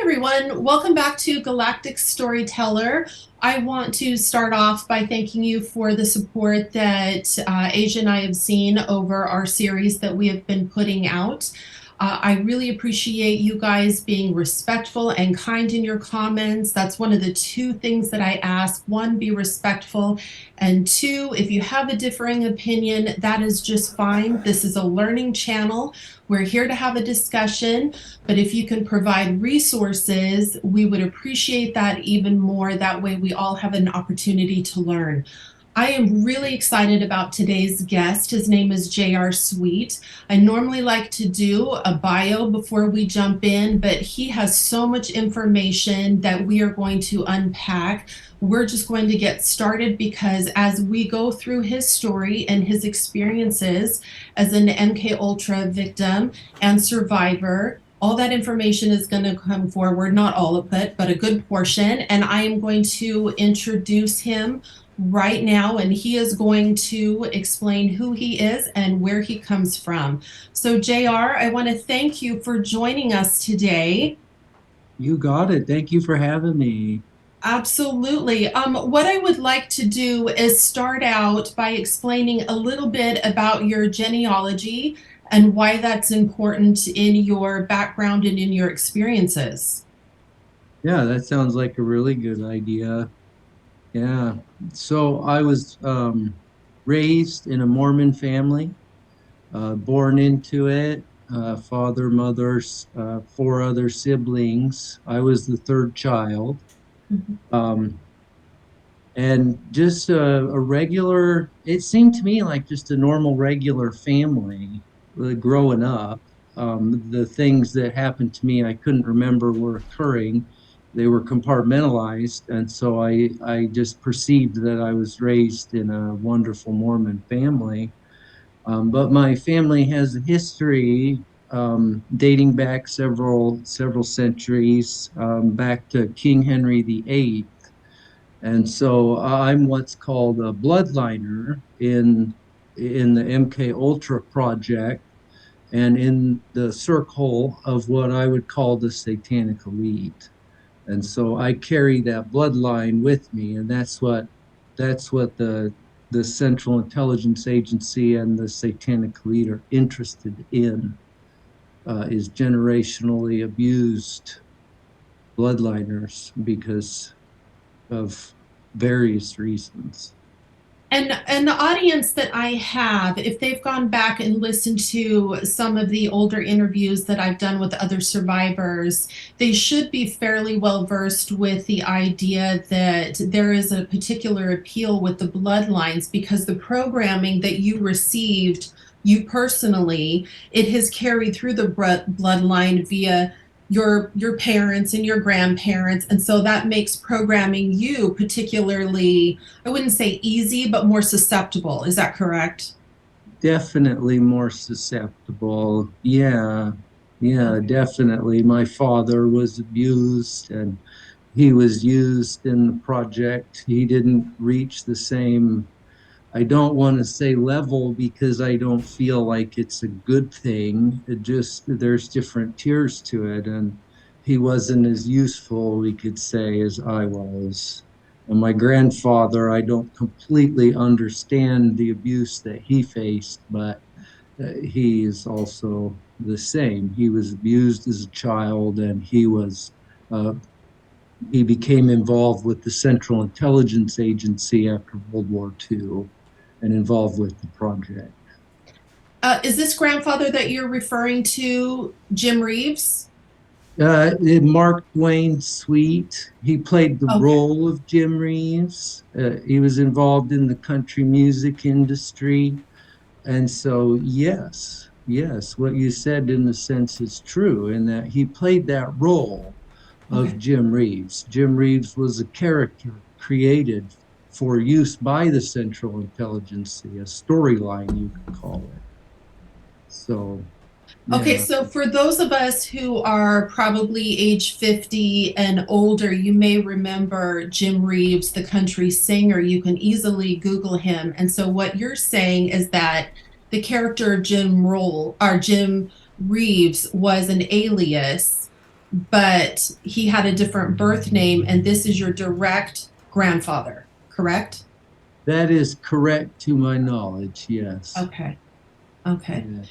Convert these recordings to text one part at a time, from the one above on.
everyone. Welcome back to Galactic Storyteller. I want to start off by thanking you for the support that Asia and I have seen over our series that we have been putting out. I really appreciate you guys being respectful and kind in your comments. That's one of the two things that I ask. One, be respectful. And two, if you have a differing opinion, that is just fine. This is a learning channel. We're here to have a discussion, but if you can provide resources, we would appreciate that even more. That way we all have an opportunity to learn. I am really excited about today's guest. His name is J.R. Sweet. I normally like to do a bio before we jump in, but he has so much information that we are going to unpack. We're just going to get started because as we go through his story and his experiences as an MK Ultra victim and survivor, all that information is going to come forward, not all of it, but a good portion. And I am going to introduce him right now, and he is going to explain who he is and where he comes from. So JR, I want to thank you for joining us today. You got it. Thank you for having me. Absolutely. What I would like to do is start out by explaining a little bit about your genealogy and why that's important in your background and in your experiences. Yeah, that sounds like a really good idea. Yeah. So I was raised in a Mormon family, born into it, father, mother's, four other siblings. I was the third child. Mhm. Um, and just a regular, it seemed to me like just a normal, regular family growing up. The things that happened to me, I couldn't remember were occurring. They were compartmentalized. And so I just perceived that I was raised in a wonderful Mormon family. But my family has a history dating back several centuries, back to King Henry VIII. And so I'm what's called a bloodliner in the MK Ultra project and in the circle of what I would call the satanic elite. And so I carry that bloodline with me, and that's what the Central Intelligence Agency and the satanic elite are interested in, is generationally abused bloodliners because of various reasons. And the audience that I have, if they've gone back and listened to some of the older interviews that I've done with other survivors, they should be fairly well versed with the idea that there is a particular appeal with the bloodlines because the programming that you received, you personally, it has carried through the bloodline via your parents and your grandparents, and so that makes programming you particularly, I wouldn't say easy, but more susceptible. Is that correct? Definitely more susceptible. Yeah, yeah, Okay. definitely. My father was abused and he was used in the project. He didn't reach the same, I don't want to say level because I don't feel like it's a good thing. It just, there's different tiers to it. And he wasn't as useful, we could say, as I was. And my grandfather, I don't completely understand the abuse that he faced, but he is also the same. He was abused as a child and uh, he became involved with the Central Intelligence Agency after World War II and involved with the project. Is this grandfather that you're referring to Jim Reeves? Mark Dwayne Sweet, he played the Okay. role of Jim Reeves. He was involved in the country music industry. And so, yes, what you said in a sense is true in that he played that role of Okay. Jim Reeves. Jim Reeves was a character created for use by the Central Intelligence, a storyline, you could call it. So, Okay, yeah, so for those of us who are probably age 50 and older, you may remember Jim Reeves, the country singer. You can easily Google him. And so what you're saying is that the character of Jim Reeves was an alias but he had a different birth name, and this is your direct grandfather, correct? That is correct to my knowledge, yes. Okay. Okay. Yeah.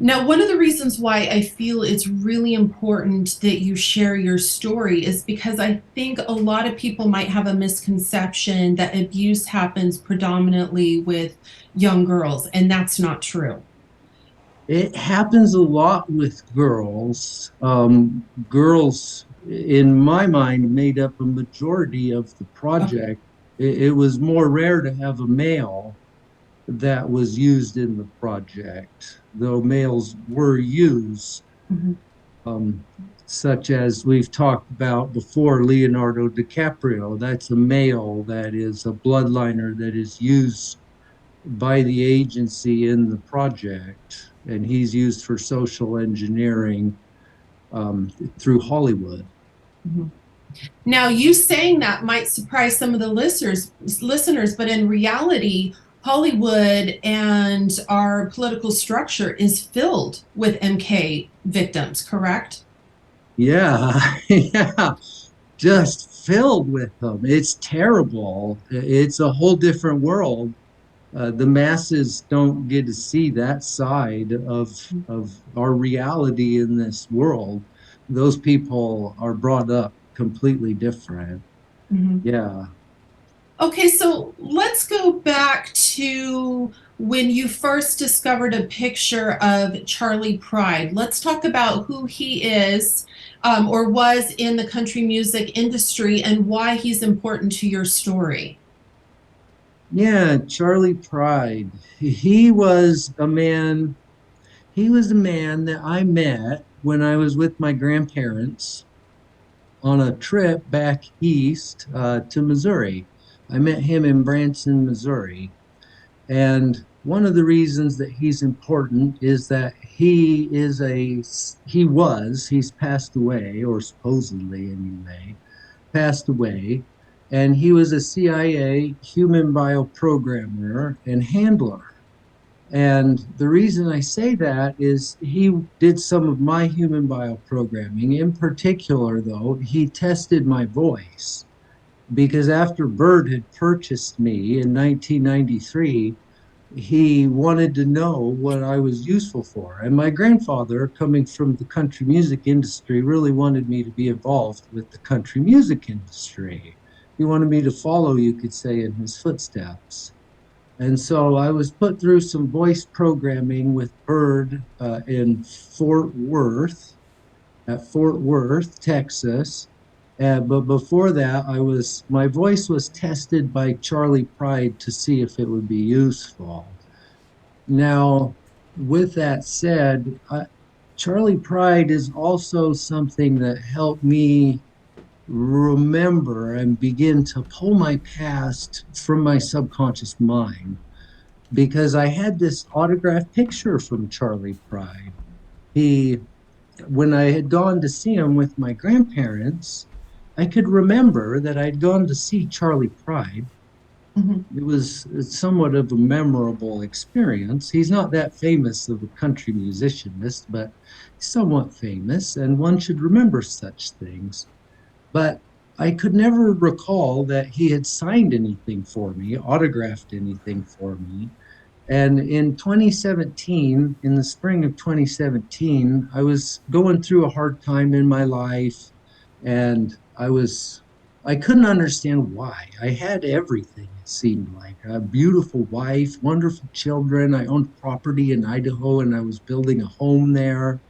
Now, one of the reasons why I feel it's really important that you share your story is because I think a lot of people might have a misconception that abuse happens predominantly with young girls, and that's not true. It happens a lot with girls. Girls, in my mind, made up a majority of the Okay. project. It was more rare to have a male that was used in the project, though males were used, Mhm. um, such as we've talked about before, Leonardo DiCaprio. That's a male that is a bloodliner that is used by the agency in the project, and he's used for social engineering um, through Hollywood. Mhm. Now, you saying that might surprise some of the listeners, but in reality, Hollywood and our political structure is filled with MK victims, correct? Yeah, yeah, just filled with them. It's terrible. It's a whole different world. The masses don't get to see that side of our reality in this world. Those people are brought up completely different. Mhm. Yeah. Okay, so let's go back to when you first discovered a picture of Charlie Pride. Let's talk about who he is, or was in the country music industry, and why he's important to your story. Yeah, Charlie Pride. He was a man, he was a man that I met when I was with my grandparents on a trip back east to Missouri. I met him in Branson, Missouri. And one of the reasons that he's important is that he's passed away, or supposedly anyway, passed away, and he was a CIA human bioprogrammer and handler. And the reason I say that is he did some of my human bioprogramming. In particular, though, he tested my voice because after Bird had purchased me in 1993, he wanted to know what I was useful for. And my grandfather, coming from the country music industry, really wanted me to be involved with the country music industry. He wanted me to follow, you could say, in his footsteps. And so I was put through some voice programming with Bird in Fort Worth, at Fort Worth, Texas. But before that, my voice was tested by Charlie Pride to see if it would be useful. Now, with that said, Charlie Pride is also something that helped me remember and begin to pull my past from my subconscious mind because I had this autographed picture from Charlie Pride. He, when I had gone to see him with my grandparents, I could remember that I'd gone to see Charlie Pride. Mhm. It was somewhat of a memorable experience. He's not that famous of a country musicianist, but he's somewhat famous, and one should remember such things. But I could never recall that he had signed anything for me, autographed anything for me. And in 2017, in the spring of 2017, I was going through a hard time in my life and I couldn't understand why. I had everything, it seemed like a beautiful wife, wonderful children. I owned property in Idaho and I was building a home there.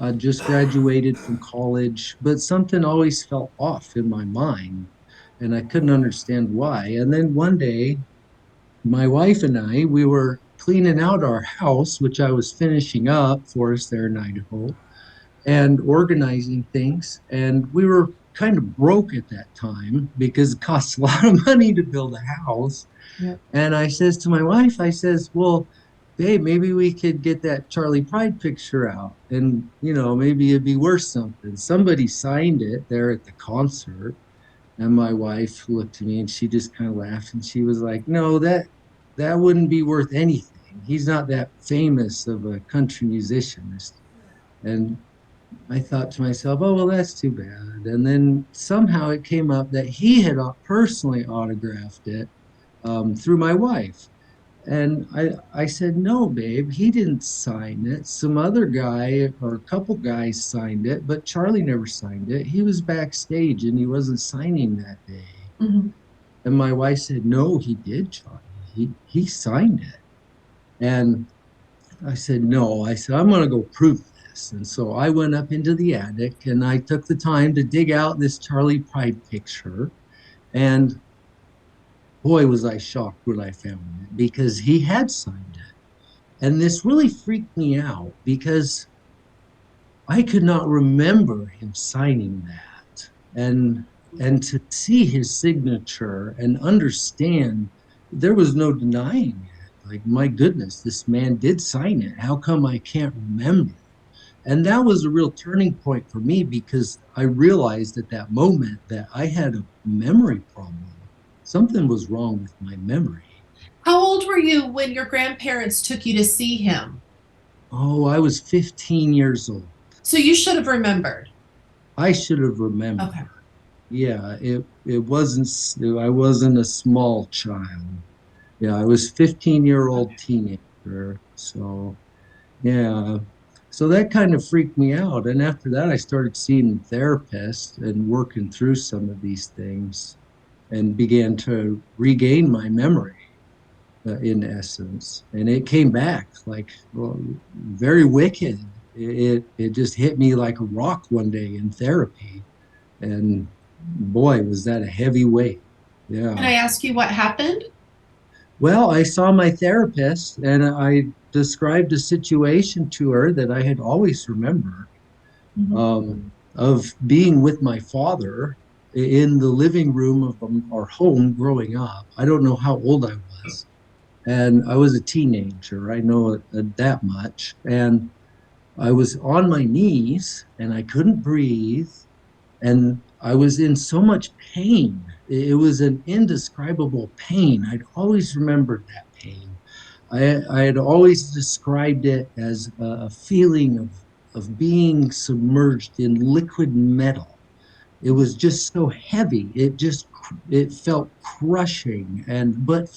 I just graduated from college, but something always felt off in my mind and I couldn't understand why. And then one day, my wife and we were cleaning out our house, which I was finishing up for us there in Idaho, and organizing things. And we were kind of broke at that time because it costs a lot of money to build a house. Yep. And I says to my wife, I says, well, hey, maybe we could get that Charlie Pride picture out and, maybe it'd be worth something. Somebody signed it there at the concert. And my wife looked at me and she just kind of laughed and she was like, no, that wouldn't be worth anything. He's not that famous of a country musician. And I thought to myself, oh, well, that's too bad. And then somehow it came up that he had personally autographed it through my wife. And I said, no, babe, he didn't sign it. Some other guy or a couple guys signed it, but Charlie never signed it. He was backstage and he wasn't signing that day. Mhm. And my wife said, no, he did, Charlie. He signed it. And I said, no. I said, I'm going to go prove this. And so I went up into the attic and I took the time to dig out this Charlie Pride picture. And boy, was I shocked when I found it because he had signed it. And this really freaked me out because I could not remember him signing that. And to see his signature and understand there was no denying it. Like, my goodness, this man did sign it. How come I can't remember? And that was a real turning point for me because I realized at that moment that I had a memory problem. Something was wrong with my memory. How old were you when your grandparents took you to see him? Oh, I was 15 years old. So you should have remembered. I should have remembered. Okay. Yeah, it wasn't, I wasn't a small child. Yeah, I was 15-year-old Okay. teenager. So, yeah. So that kind of freaked me out. And after that, I started seeing therapists and working through some of these things and began to regain my memory, in essence. And it came back like, well, very wicked. It just hit me like a rock one day in therapy. And boy, was that a heavy weight. Can Yeah. I ask you what happened? Well, I saw my therapist and I described a situation to her that I had always remembered, Mhm. of being with my father in the living room of our home growing up. I don't know how old I was. And I was a teenager. I know that much. And I was on my knees and I couldn't breathe. And I was in so much pain. It was an indescribable pain. I'd always remembered that pain. I had always described it as a feeling of being submerged in liquid metal. It was just so heavy. It felt crushing. But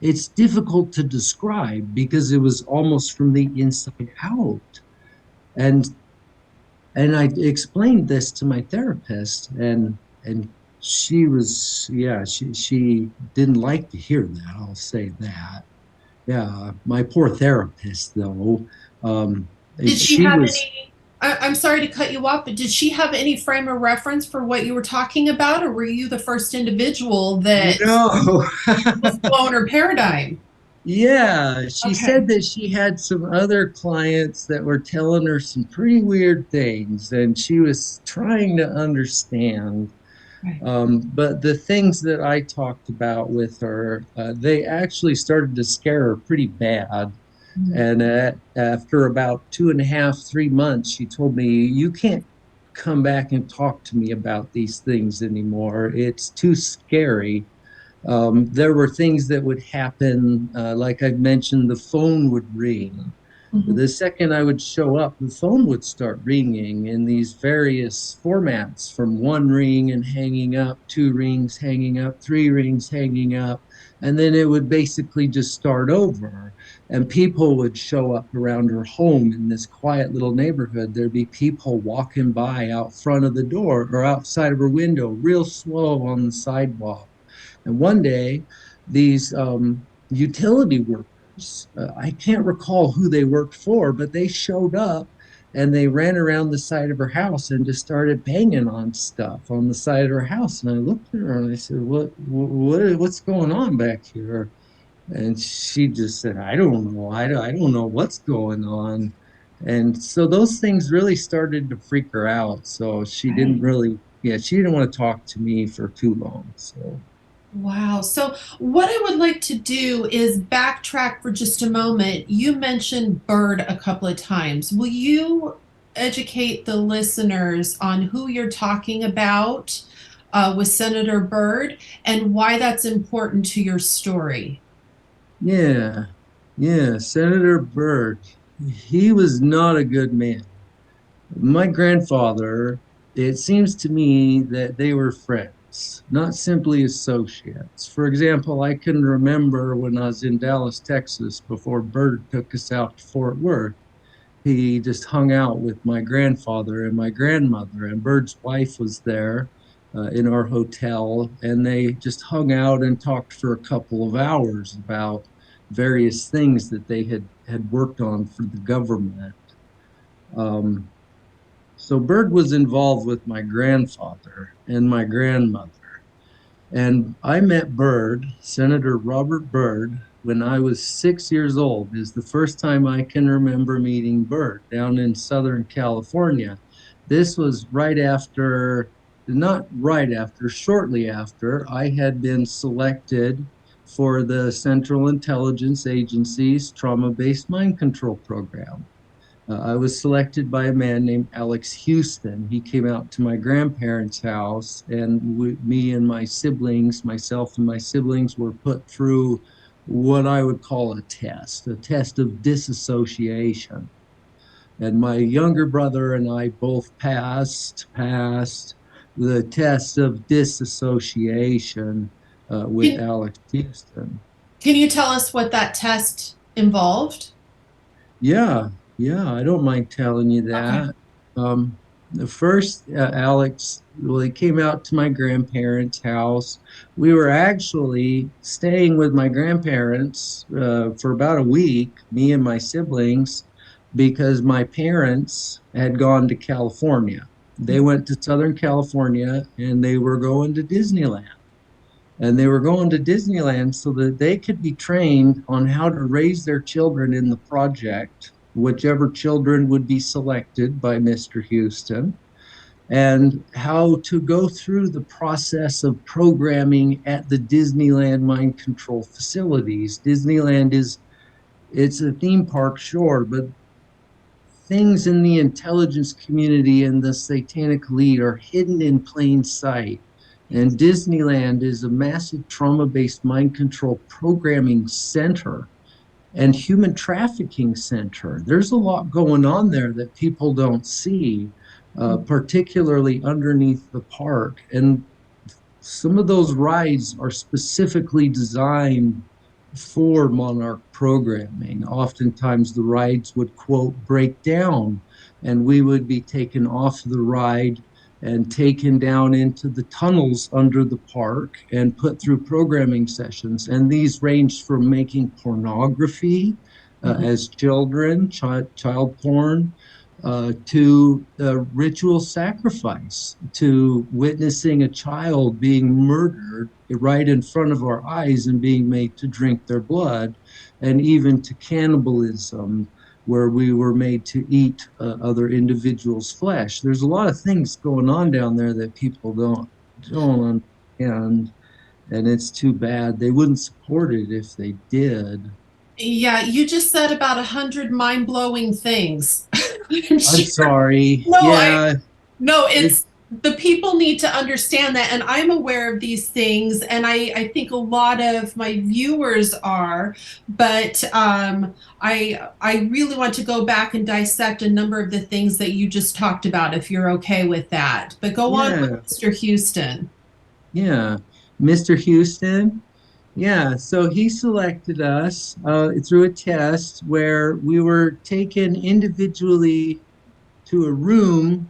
it's difficult to describe because it was almost from the inside out. And I explained this to my therapist, and she didn't like to hear that. I'll say that. Yeah, my poor therapist, though. Um, Did she she have was any? I'm sorry to cut you off, but did she have any frame of reference for what you were talking about, or were you the first individual that no. was blown her paradigm? Yeah, she Okay. said that she had some other clients that were telling her some pretty weird things, and she was trying to understand. Right. But the things that I talked about with her, they actually started to scare her pretty bad. Mhm. And after about 2.5, 3 months, she told me, "You can't come back and talk to me about these things anymore. It's too scary." There were things that would happen, like I mentioned, the phone would ring. Mhm. The second I would show up, the phone would start ringing in these various formats, from one ring and hanging up, two rings hanging up, three rings hanging up. And then it would basically just start over. And people would show up around her home in this quiet little neighborhood. There'd be people walking by out front of the door or outside of her window, real slow on the sidewalk. And one day, these utility workers, I can't recall who they worked for, but they showed up and they ran around the side of her house and just started banging on stuff on the side of her house. And I looked at her and I said, what's going on back here? And she just said, I don't know. I don't know what's going on. And so those things really started to freak her out. So she didn't Right. really, yeah, she didn't want to talk to me for too long. So. Wow. So, what I would like to do is backtrack for just a moment. You mentioned Bird a couple of times. Will you educate the listeners on who you're talking about with Senator Byrd and why that's important to your story? Yeah, yeah, Senator Byrd, he was not a good man. My grandfather, it seems to me that they were friends, not simply associates. For example, I can remember when I was in Dallas, Texas, before Bert took us out to Fort Worth. He just hung out with my grandfather and my grandmother, and Bird's wife was there in our hotel, and they just hung out and talked for a couple of hours about various things that they had worked on for the government. Um, so Bird was involved with my grandfather and my grandmother. And I met Byrd, Senator Robert Byrd, when I was 6 years old, is the first time I can remember meeting Byrd down in Southern California. This was right after, not right after, shortly after I had been selected for the Central Intelligence Agency's trauma-based mind control program. I was selected by a man named Alex Houston. He came out to my grandparents' house, and me and my siblings, myself and my siblings, were put through what I would call a test of disassociation. And my younger brother and I both passed the test of disassociation with Can, Alex Houston. can you tell us what that test involved? Yeah, yeah, I don't mind telling you Okay. that. The first, Alex, well, he came out to my grandparents' house. We were actually staying with my grandparents for about a week, me and my siblings, because my parents had gone to California. They went to Southern California and they were going to Disneyland. And they were going to Disneyland so that they could be trained on how to raise their children in the project, whichever children would be selected by Mr. Houston, and how to go through the process of programming at the Disneyland mind control facilities. Disneyland is it's a theme park, sure, but things in the intelligence community and the satanic lead are hidden in plain sight. And Disneyland is a massive trauma based mind control programming center and human trafficking center. There's a lot going on there that people don't see, particularly underneath the park. And some of those rides are specifically designed for Monarch programming. Oftentimes, the rides would, quote, break down, and we would be taken off the ride and taken down into the tunnels under the park and put through programming sessions. And these ranged from making pornography Mhm. as children, child porn, to ritual sacrifice, to witnessing a child being murdered right in front of our eyes and being made to drink their blood, and even to cannibalism, where we were made to eat other individuals' flesh. There's a lot of things going on down there that people don't understand, and it's too bad. They wouldn't support it if they did. Yeah, you just said about 100 mind-blowing things. I'm I'm sure. sorry. No, Yeah, no, it it's the people need to understand that, and I'm aware of these things, and I think a lot of my viewers are, but I really want to go back and dissect a number of the things that you just talked about, if you're okay with that. But go on with yeah. Mr. Houston. Yeah, Mr. Houston. Yeah, so he selected us through a test where we were taken individually to a room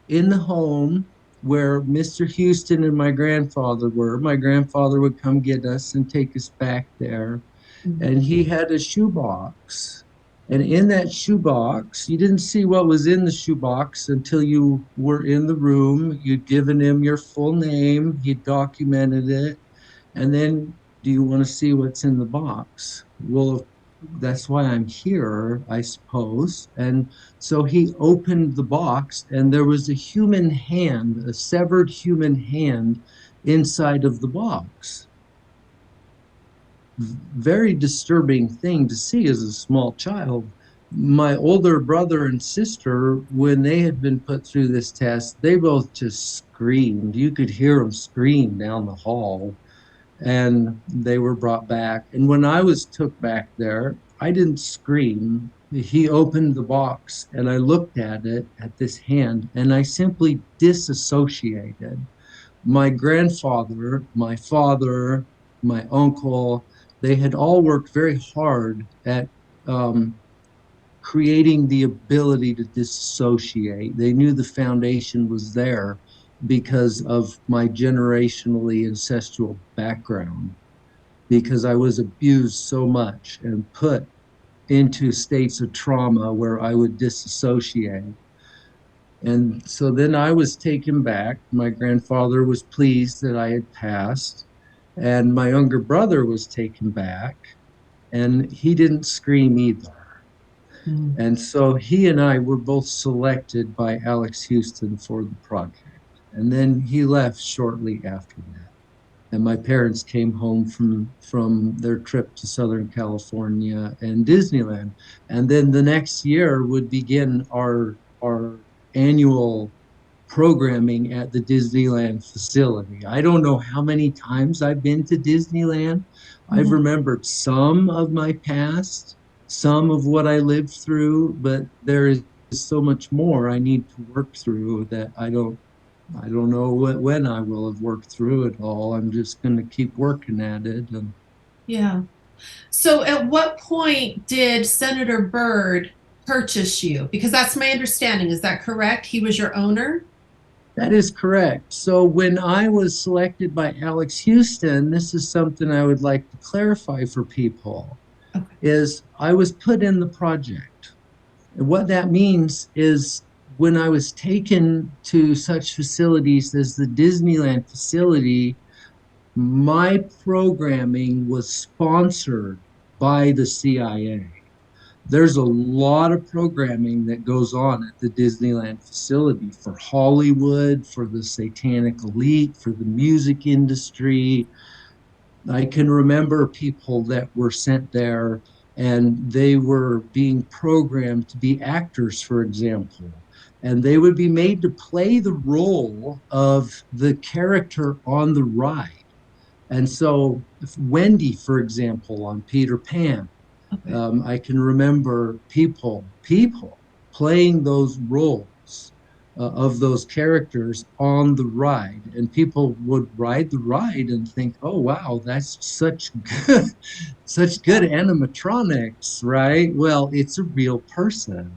in the home where Mr. Houston and my grandfather were. My grandfather would come get us and take us back there, and he had a shoebox. And in that shoebox, you didn't see what was in the shoebox until you were in the room. You'd given him your full name, he documented it, and then do you want to see what's in the box? Well, that's why I'm here, I suppose. And so he opened the box, and there was a human hand, a severed human hand inside of the box. Very disturbing thing to see as a small child. My older brother and sister, when they had been put through this test, they both just screamed. You could hear them scream down the hall, and they were brought back. And when I was took back there, I didn't scream. he opened the box and I looked at it, at this hand, and I simply disassociated. My grandfather, my father, my uncle, they had all worked very hard at um, creating the ability to disassociate. They knew the foundation was there because of my generationally ancestral background, because I was abused so much and put into states of trauma where I would disassociate. And so then I was taken back. My grandfather was pleased that I had passed, and my younger brother was taken back, and he didn't scream either. Mm. And so he and I were both selected by Alex Houston for the project. And then he left shortly after that. And my parents came home from their trip to Southern California and Disneyland. And then the next year would begin our annual programming at the Disneyland facility. I don't know how many times I've been to Disneyland. I've Mhm. remembered some of my past, some of what I lived through, but there is so much more I need to work through that I don't know when I will have worked through it all. I'm just going to keep working at it. And Yeah. So at what point did Senator Byrd purchase you? Because that's my understanding. Is that correct? He was your owner? that is correct. So when I was selected by Alex Houston, this is something I would like to clarify for people, Okay. is I was put in the project. And what that means is when I was taken to such facilities as the Disneyland facility, my programming was sponsored by the CIA. There's a lot of programming that goes on at the Disneyland facility for Hollywood, for the satanic elite, for the music industry. I can remember people that were sent there and they were being programmed to be actors, for example. And they would be made to play the role of the character on the ride. And so, Wendy, for example, on Peter Pan, Okay. I can remember people playing those roles of those characters on the ride, and people would ride the ride and think, "Oh, wow, that's such good Yeah. animatronics, right?" Well, it's a real person,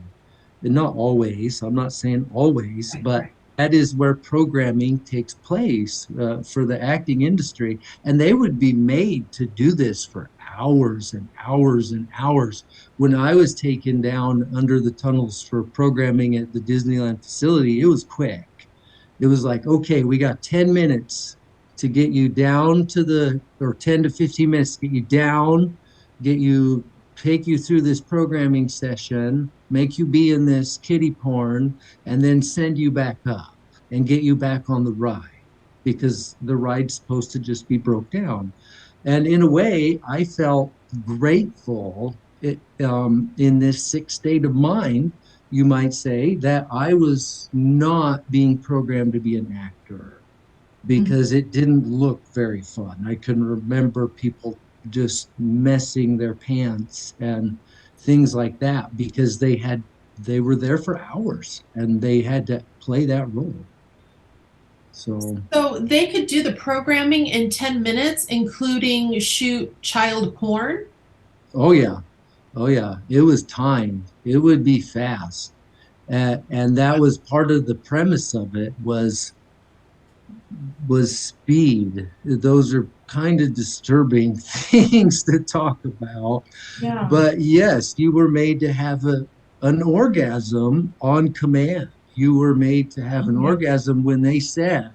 and not always. I'm not saying always, Right. but Right. that is where programming takes place for the acting industry. And they would be made to do this for hours and hours and hours. When I was taken down under the tunnels for programming at the Disneyland facility, it was quick. It was like, okay, we got 10 minutes to get you down to or 10 to 15 minutes to get you down, get you, take you through this programming session, make you be in this kiddie porn, and then send you back up and get you back on the ride because the ride's supposed to just be broke down. And in a way, I felt grateful in this sick state of mind, you might say, that I was not being programmed to be an actor Mhm. because it didn't look very fun. I can remember people just messing their pants and things like that because they were there for hours and they had to play that role. So, So they could do the programming in 10 minutes, including shoot child porn? oh yeah, oh yeah, it was timed. It would be fast. And that was part of the premise of it was speed. Those are kind of disturbing things to talk about. Yeah. But yes, you were made to have an orgasm on command. You were made to have an Okay. orgasm when they said,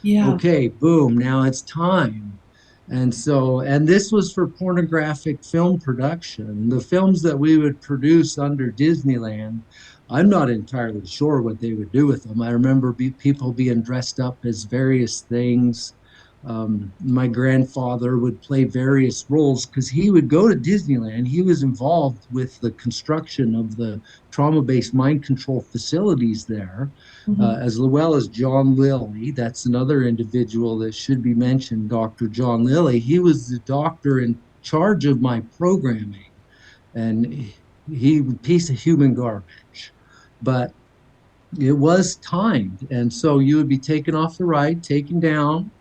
Yeah. okay, boom, now it's time. And so, and this was for pornographic film production. The films that we would produce under Disneyland, I'm not entirely sure what they would do with them. I remember people being dressed up as various things. My grandfather would play various roles because he would go to Disneyland. He was involved with the construction of the trauma based mind control facilities there, Mhm. as well as John Lilly. That's another individual that should be mentioned, Dr. John Lilly. He was the doctor in charge of my programming. And he piece of human garbage. But it was timed, and so you would be taken off the ride, taken down.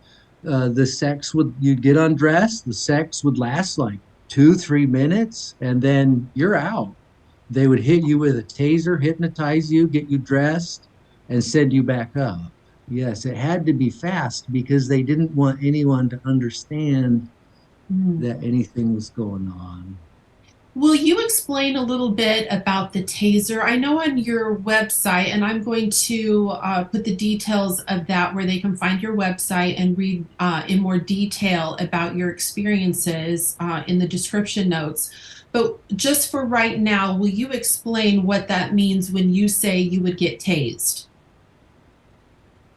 The sex would you'd get undressed. The sex would last like 2, 3 minutes, and then you're out. They would hit you with a taser, hypnotize you, get you dressed, and send you back up. Yes, it had to be fast because they didn't want anyone to understand Mhm. that anything was going on. Will you explain a little bit about the taser? I know on your website, and I'm going to put the details of that where they can find your website and read in more detail about your experiences in the description notes. But just for right now, will you explain what that means when you say you would get tased?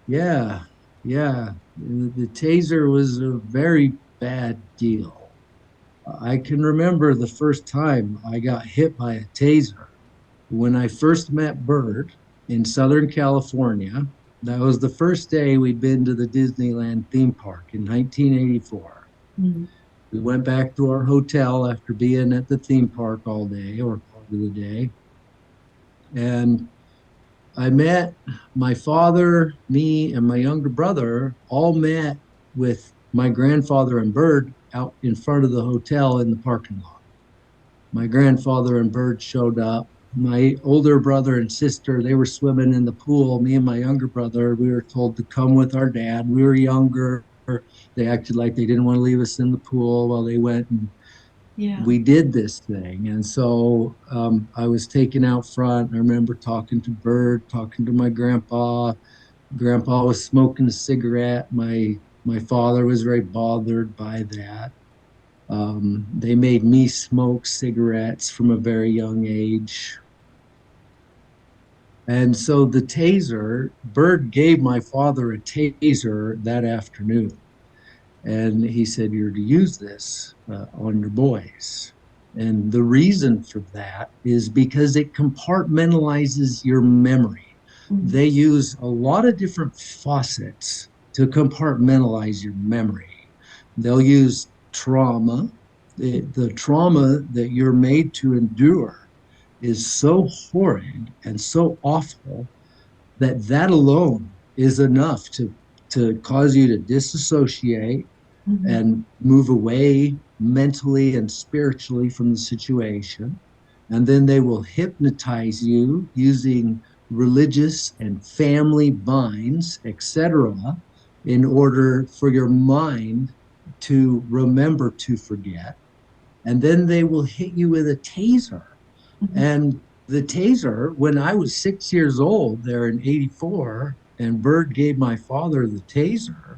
Yeah, yeah. The taser was a very bad deal. I can remember the first time I got hit by a taser when I first met Bird in Southern California. That was the first day we'd been to the Disneyland theme park in 1984. Mhm. We went back to our hotel after being at the theme park all day or part of the day. And I met my father, me, and my younger brother all met with my grandfather and Bird out in front of the hotel in the parking lot. My grandfather and Bird showed up. My older brother and sister, they were swimming in the pool. Me and my younger brother, we were told to come with our dad. We were younger. They acted like they didn't want to leave us in the pool while they went and Yeah. we did this thing. And so I was taken out front. I remember talking to Bird, talking to my grandpa. Grandpa was smoking a cigarette. My father was very bothered by that. They made me smoke cigarettes from a very young age. And so the taser, Bird gave my father a taser that afternoon. And he said, "You're to use this on your boys." And the reason for that is because it compartmentalizes your memory. Mhm. They use a lot of different faucets to compartmentalize your memory. They'll use trauma. The trauma that you're made to endure is so horrid and so awful that that alone is enough to cause you to disassociate Mhm. and move away mentally and spiritually from the situation. And then they will hypnotize you using religious and family binds, etc., in order for your mind to remember to forget. And then they will hit you with a taser. Mhm. And the taser, when I was 6 years old there in 84, and Bird gave my father the taser,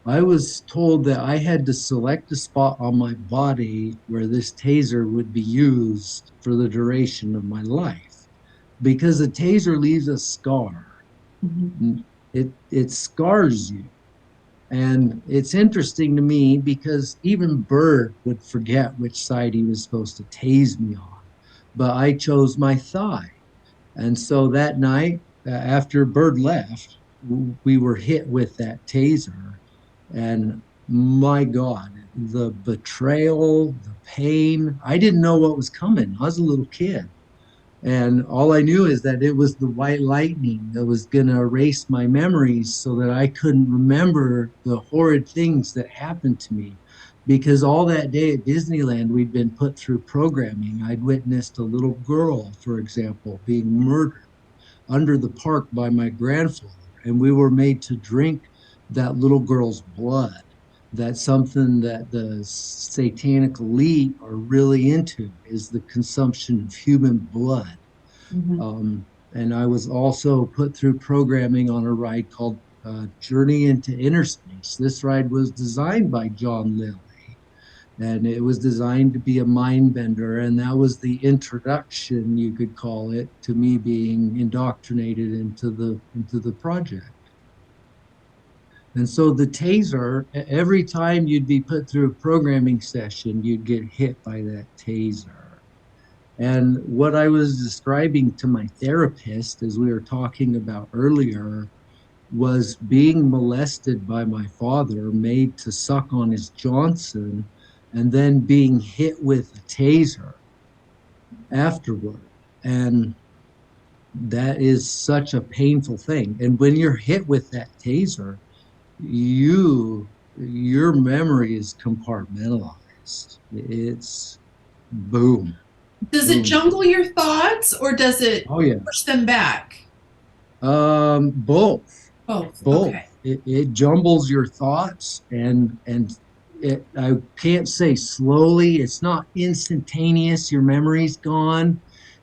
I was told that I had to select a spot on my body where this taser would be used for the duration of my life because a taser leaves a scar. Mhm. It scars you. And it's interesting to me because even Bird would forget which side he was supposed to tase me on. But I chose my thigh. And so that night, after Bird left, we were hit with that taser. And my God, the betrayal, the pain, I didn't know what was coming. I was a little kid. And all I knew is that it was the white lightning that was going to erase my memories so that I couldn't remember the horrid things that happened to me. Because all that day at Disneyland, we'd been put through programming. I'd witnessed a little girl, for example, being murdered under the park by my grandfather, and we were made to drink that little girl's blood. That's something that the satanic elite are really into is the consumption of human blood. Mhm. And I was also put through programming on a ride called Journey into Inner Space. This ride was designed by John Lilly, and it was designed to be a mind bender, and that was the introduction, you could call it, to me being indoctrinated into the project. And so the taser, every time you'd be put through a programming session, you'd get hit by that taser. And what I was describing to my therapist, as we were talking about earlier, was being molested by my father, made to suck on his Johnson, and then being hit with a taser. afterward. And that is such a painful thing. And when you're hit with that taser, your memory is compartmentalized. It's boom, Does it boom. jungle your thoughts or does it Oh yeah. push them back? Both, Both. both. Okay. It jumbles your thoughts and it, I can't say slowly. It's not instantaneous. Your memory's gone.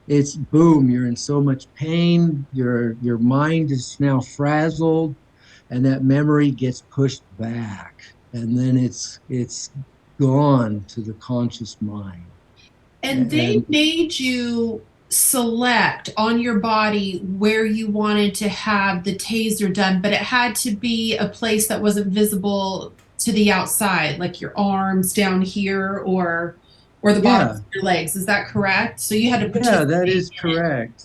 It's boom. You're in so much pain. Your mind is now frazzled, and that memory gets pushed back, and then it's gone to the conscious mind. And they And made you select on your body where you wanted to have the taser done, but it had to be a place that wasn't visible to the outside, like your arms down here or the bottom yeah, of your legs. Is that correct? So you had to yeah, that participate is in it. correct.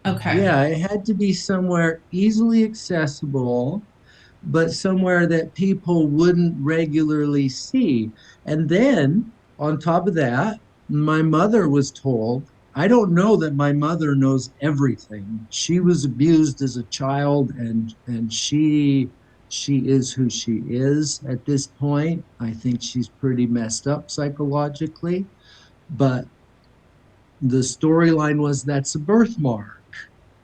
Okay. Yeah, it had to be somewhere easily accessible, but somewhere that people wouldn't regularly see. And then on top of that, my mother was told, I don't know that my mother knows everything. She was abused as a child and she is who she is at this point. I think she's pretty messed up psychologically, but the storyline was that's a birthmark.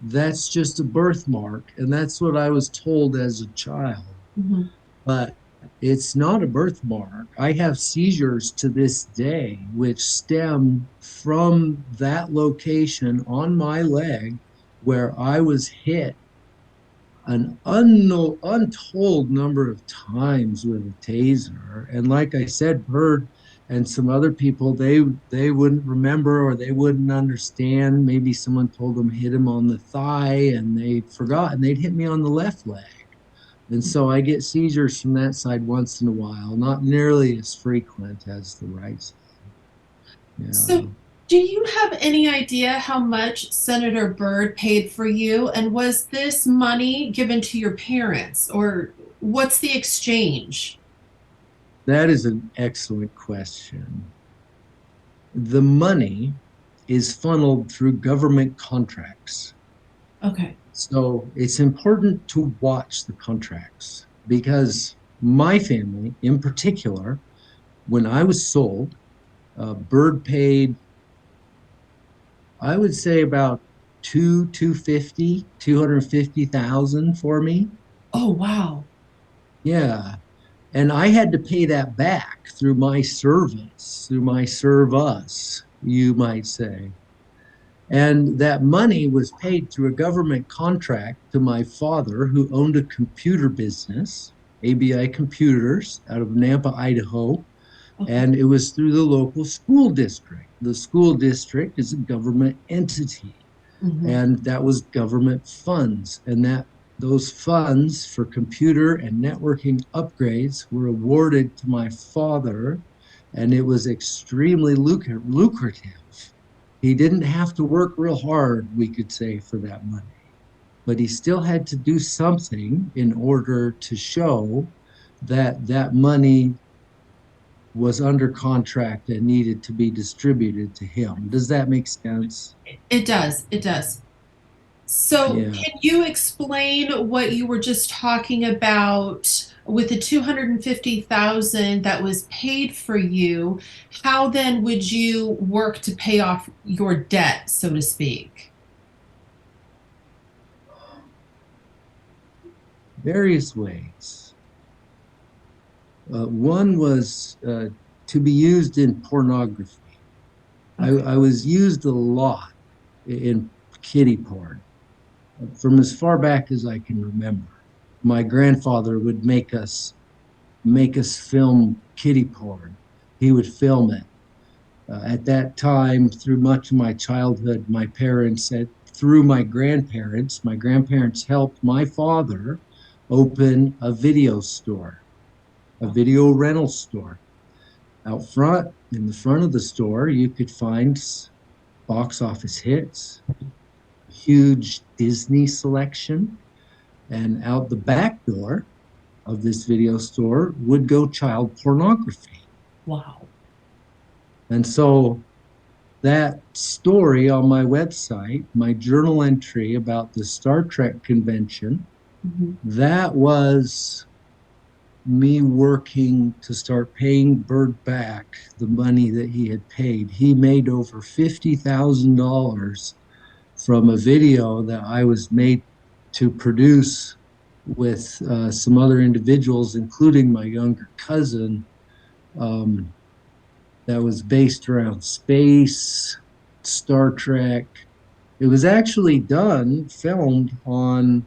That's just a birthmark. And that's what I was told as a child. Mhm. But it's not a birthmark. I have seizures to this day, which stem from that location on my leg where I was hit an untold number of times with a taser. And like I said, Bird and some other people, they wouldn't remember or they wouldn't understand. Maybe someone told them hit him on the thigh and they forgot and they'd hit me on the left leg. And so I get seizures from that side once in a while, not nearly as frequent as the right side. So, Yeah. do you have any idea how much Senator Byrd paid for you? And was this money given to your parents, or what's the exchange? That is an excellent question. The money is funneled through government contracts. Okay. So it's important to watch the contracts because my family, in particular, when I was sold, Bird paid, I would say about 250,000 for me. Oh, wow. Yeah. And I had to pay that back through my service, through my serve us, you might say. And that money was paid through a government contract to my father, who owned a computer business, ABI Computers, out of Nampa, Idaho. Okay. And it was through the local school district. The school district is a government entity, Hmm. and that was government funds. And that those funds for computer and networking upgrades were awarded to my father, and it was extremely lucrative. He didn't have to work real hard, we could say, for that money, but he still had to do something in order to show that that money was under contract and needed to be distributed to him. Does that make sense? It does. It does. So, Yeah. can you explain what you were just talking about with the 250,000 that was paid for you? How then would you work to pay off your debt, so to speak? Various ways. One was to be used in pornography. Okay. I was used a lot in kiddie porn from as far back as I can remember. My grandfather would make us film kiddie porn. He would film it. At that time, through much of my childhood, my parents had, through my grandparents helped my father open a video store, a video rental store. Out front, in the front of the store, you could find box office hits, huge Disney selection, and out the back door of this video store would go child pornography. Wow. And so that story on my website, my journal entry about the Star Trek convention, Mhm. that was me working to start paying Bird back the money that he had paid. He made over $50,000 from a video that I was made to produce with some other individuals, including my younger cousin, um, that was based around space, Star Trek. It was actually filmed on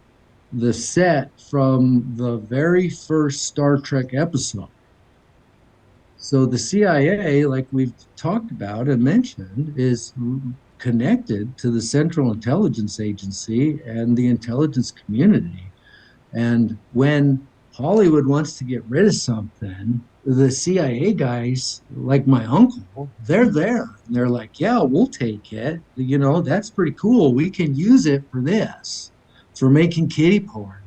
the set from the very first Star Trek episode. So the CIA, like we've talked about and mentioned, is connected to the Central Intelligence Agency and the intelligence community. And when Hollywood wants to get rid of something, the CIA guys, like my uncle, they're there. And they're like, yeah, we'll take it. You know, that's pretty cool. We can use it for this, for making kiddie porn.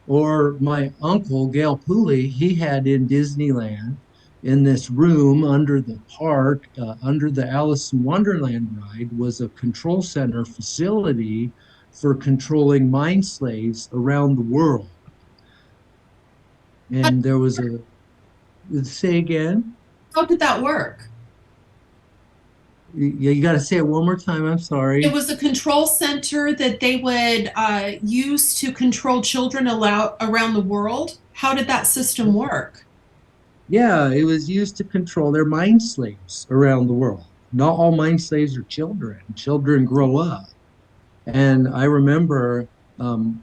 Or my uncle, Gail Pooley, he had in Disneyland in this room under the park, under the Alice in Wonderland ride, was a control center facility for controlling mind slaves around the world. How, And there was say again, how did that work? you got to say it one more time. I'm It sorry. was a control center that they would use to control children around the world. How did that system work? Yeah, it was used to control their mind slaves around the world. Not all mind slaves are children. Children grow up. And I remember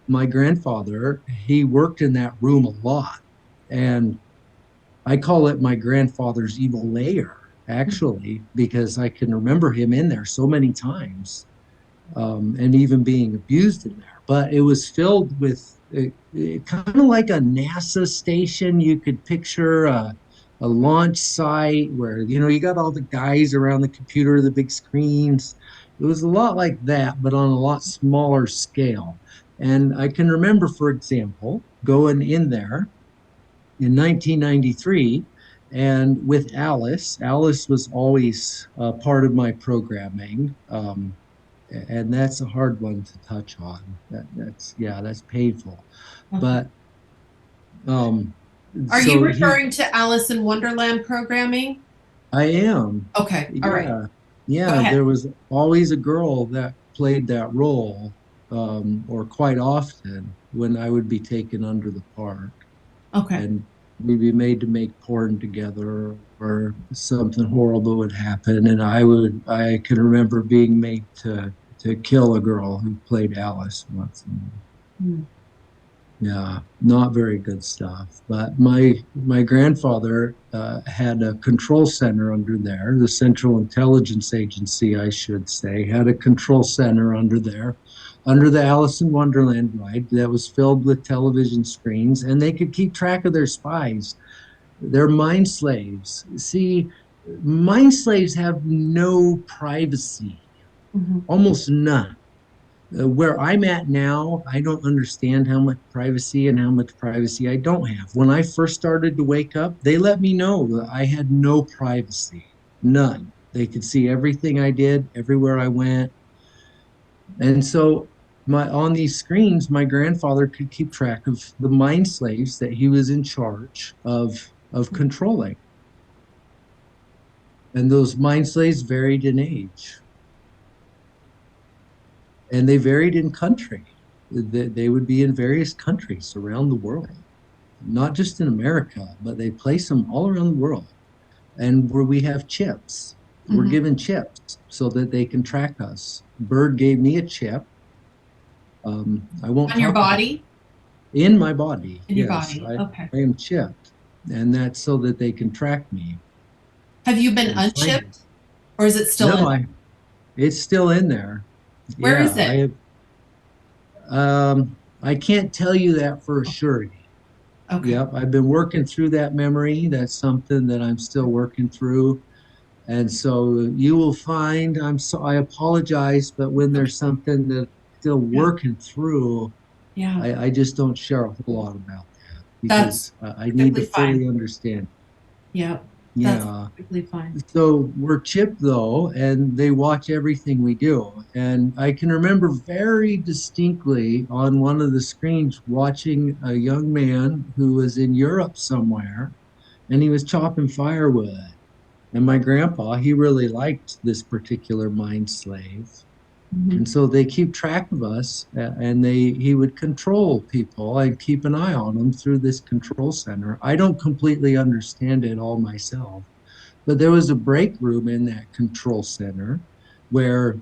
my grandfather, he worked in that room a lot. And I call it my grandfather's evil lair, actually, because I can remember him in there so many times, and even being abused in there. But it was filled with kind of like a NASA station. You could picture a launch site where, you know, you got all the guys around the computer, the big screens. It was a lot like that, but on a lot smaller scale. And I can remember, for example, going in there in 1993 and with Alice. Alice was always part of my programming. And that's a hard one to touch on. That's yeah, that's painful. Okay. But um, Are you so he, referring to Alice in Wonderland programming? I am, Okay. All right. yeah, Go yeah. ahead. There was always a girl that played that role, or quite often when I would be taken under the park, Okay. and we'd be made to make porn together, or something horrible would happen, and I can remember being made to kill a girl who played Alice once. Hmm. Yeah, not very good stuff. But my grandfather had a control center under there. The Central Intelligence Agency, I should say, had a control center under there, under the Alice in Wonderland ride that was filled with television screens, and they could keep track of their spies. They're mind slaves. See, mind slaves have no privacy, Mhm. almost none. Where I'm at now, I don't understand how much privacy and how much privacy I don't have. When I first started to wake up, they let me know that I had no privacy, none. They could see everything I did, everywhere I went. And so my on these screens, my grandfather could keep track of the mind slaves that he was in charge of controlling. And those mind slaves varied in age and they varied in country. They would be in various countries around the world, not just in America, but they place them all around the world. And where we have chips, we're Mhm. given chips so that they can track us. Bird gave me a chip. I won't On your talk about body? it. In my body. In your Yes, body. Okay. I am chipped, and that's so that they can track me Have you been and find me. unchipped or is it still No, in? I it's still in there. Where Yeah, is it? I can't tell you that for a surety. Okay. Yep, I've been working through that memory. That's something that I'm still working through. And so you will find, I apologize, but when Okay. there's something that I'm still Yeah. working through, Yeah. I just don't share a whole lot about that That's because I need to perfectly fine. fully understand. Yeah. That's Yeah. perfectly fine. So we're chipped though, and they watch everything we do. And I can remember very distinctly on one of the screens watching a young man who was in Europe somewhere, and he was chopping firewood. And my grandpa, he really liked this particular mind slave. And Mhm. so they keep track of us, and he would control people and keep an eye on them through this control center. I don't completely understand it all myself, but there was a break room in that control center where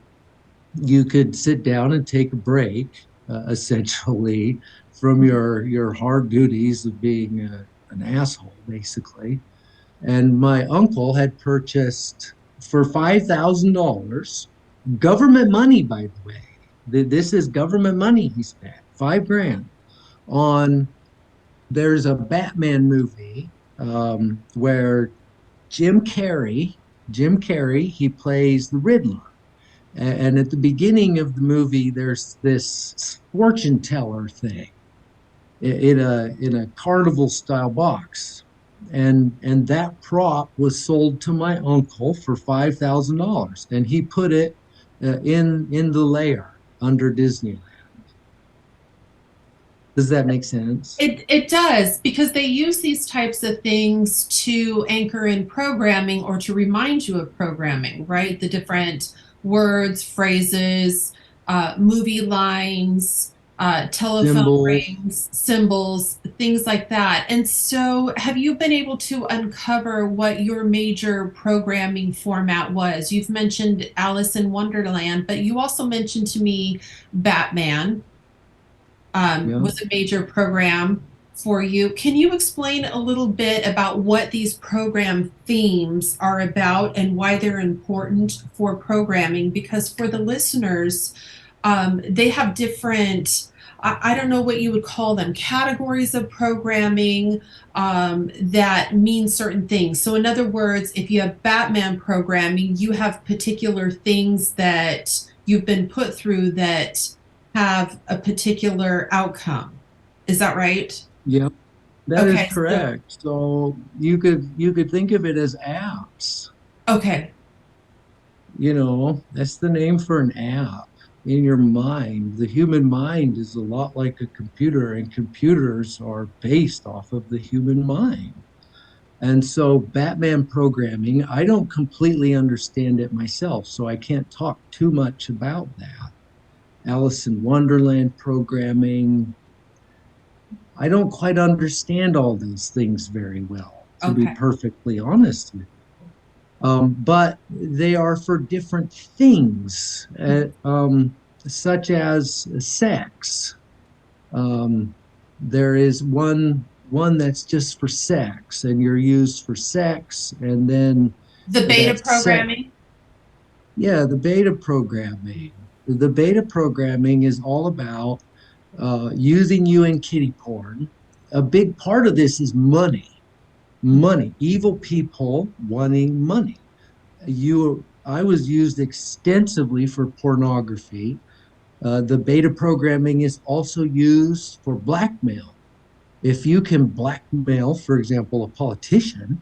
you could sit down and take a break, essentially, from your hard duties of being an asshole, basically. And my uncle had purchased for $5,000, government money, by the way. This is government money he spent, 5 grand on. There's a Batman movie where Jim Carrey, Jim Carrey, he plays the Riddler. And at the beginning of the movie, there's this fortune teller thing in a carnival style box. And that prop was sold to my uncle for $5,000. And he put it in the lair under Disneyland. Does that make sense? It does because they use these types of things to anchor in programming or to remind you of programming, right? The different words, phrases, movie lines, telephone Symbols. rings, symbols, things like that. And so, have you been able to uncover what your major programming format was? You've mentioned Alice in Wonderland, but you also mentioned to me Batman Yeah. was a major program for you. Can you explain a little bit about what these program themes are about and why they're important for programming? Because for the listeners, they have different, I don't know what you would call them, categories of programming that mean certain things. So, in other words, if you have Batman programming, you have particular things that you've been put through that have a particular outcome. Is that right? Yeah. That is Okay, so correct. So you could think of it as apps. okay, That's the name for an app in your mind. The human mind is a lot like a computer, and computers are based off of the human mind. And so, Batman programming, I don't completely understand it myself, so I can't talk too much about that. Alice in Wonderland programming, I don't quite understand all those things very well, to be okay. perfectly honest with you. But they are for different things, such as sex. Um, there is one that's just for sex, and you're used for sex, and then The beta that sex. programming. Yeah, the beta programming. The beta programming is all about using you in kitty porn. A big part of this is money. Money, evil people wanting money. I was used extensively for pornography. The beta programming is also used for blackmail. If you can blackmail, for example, a politician,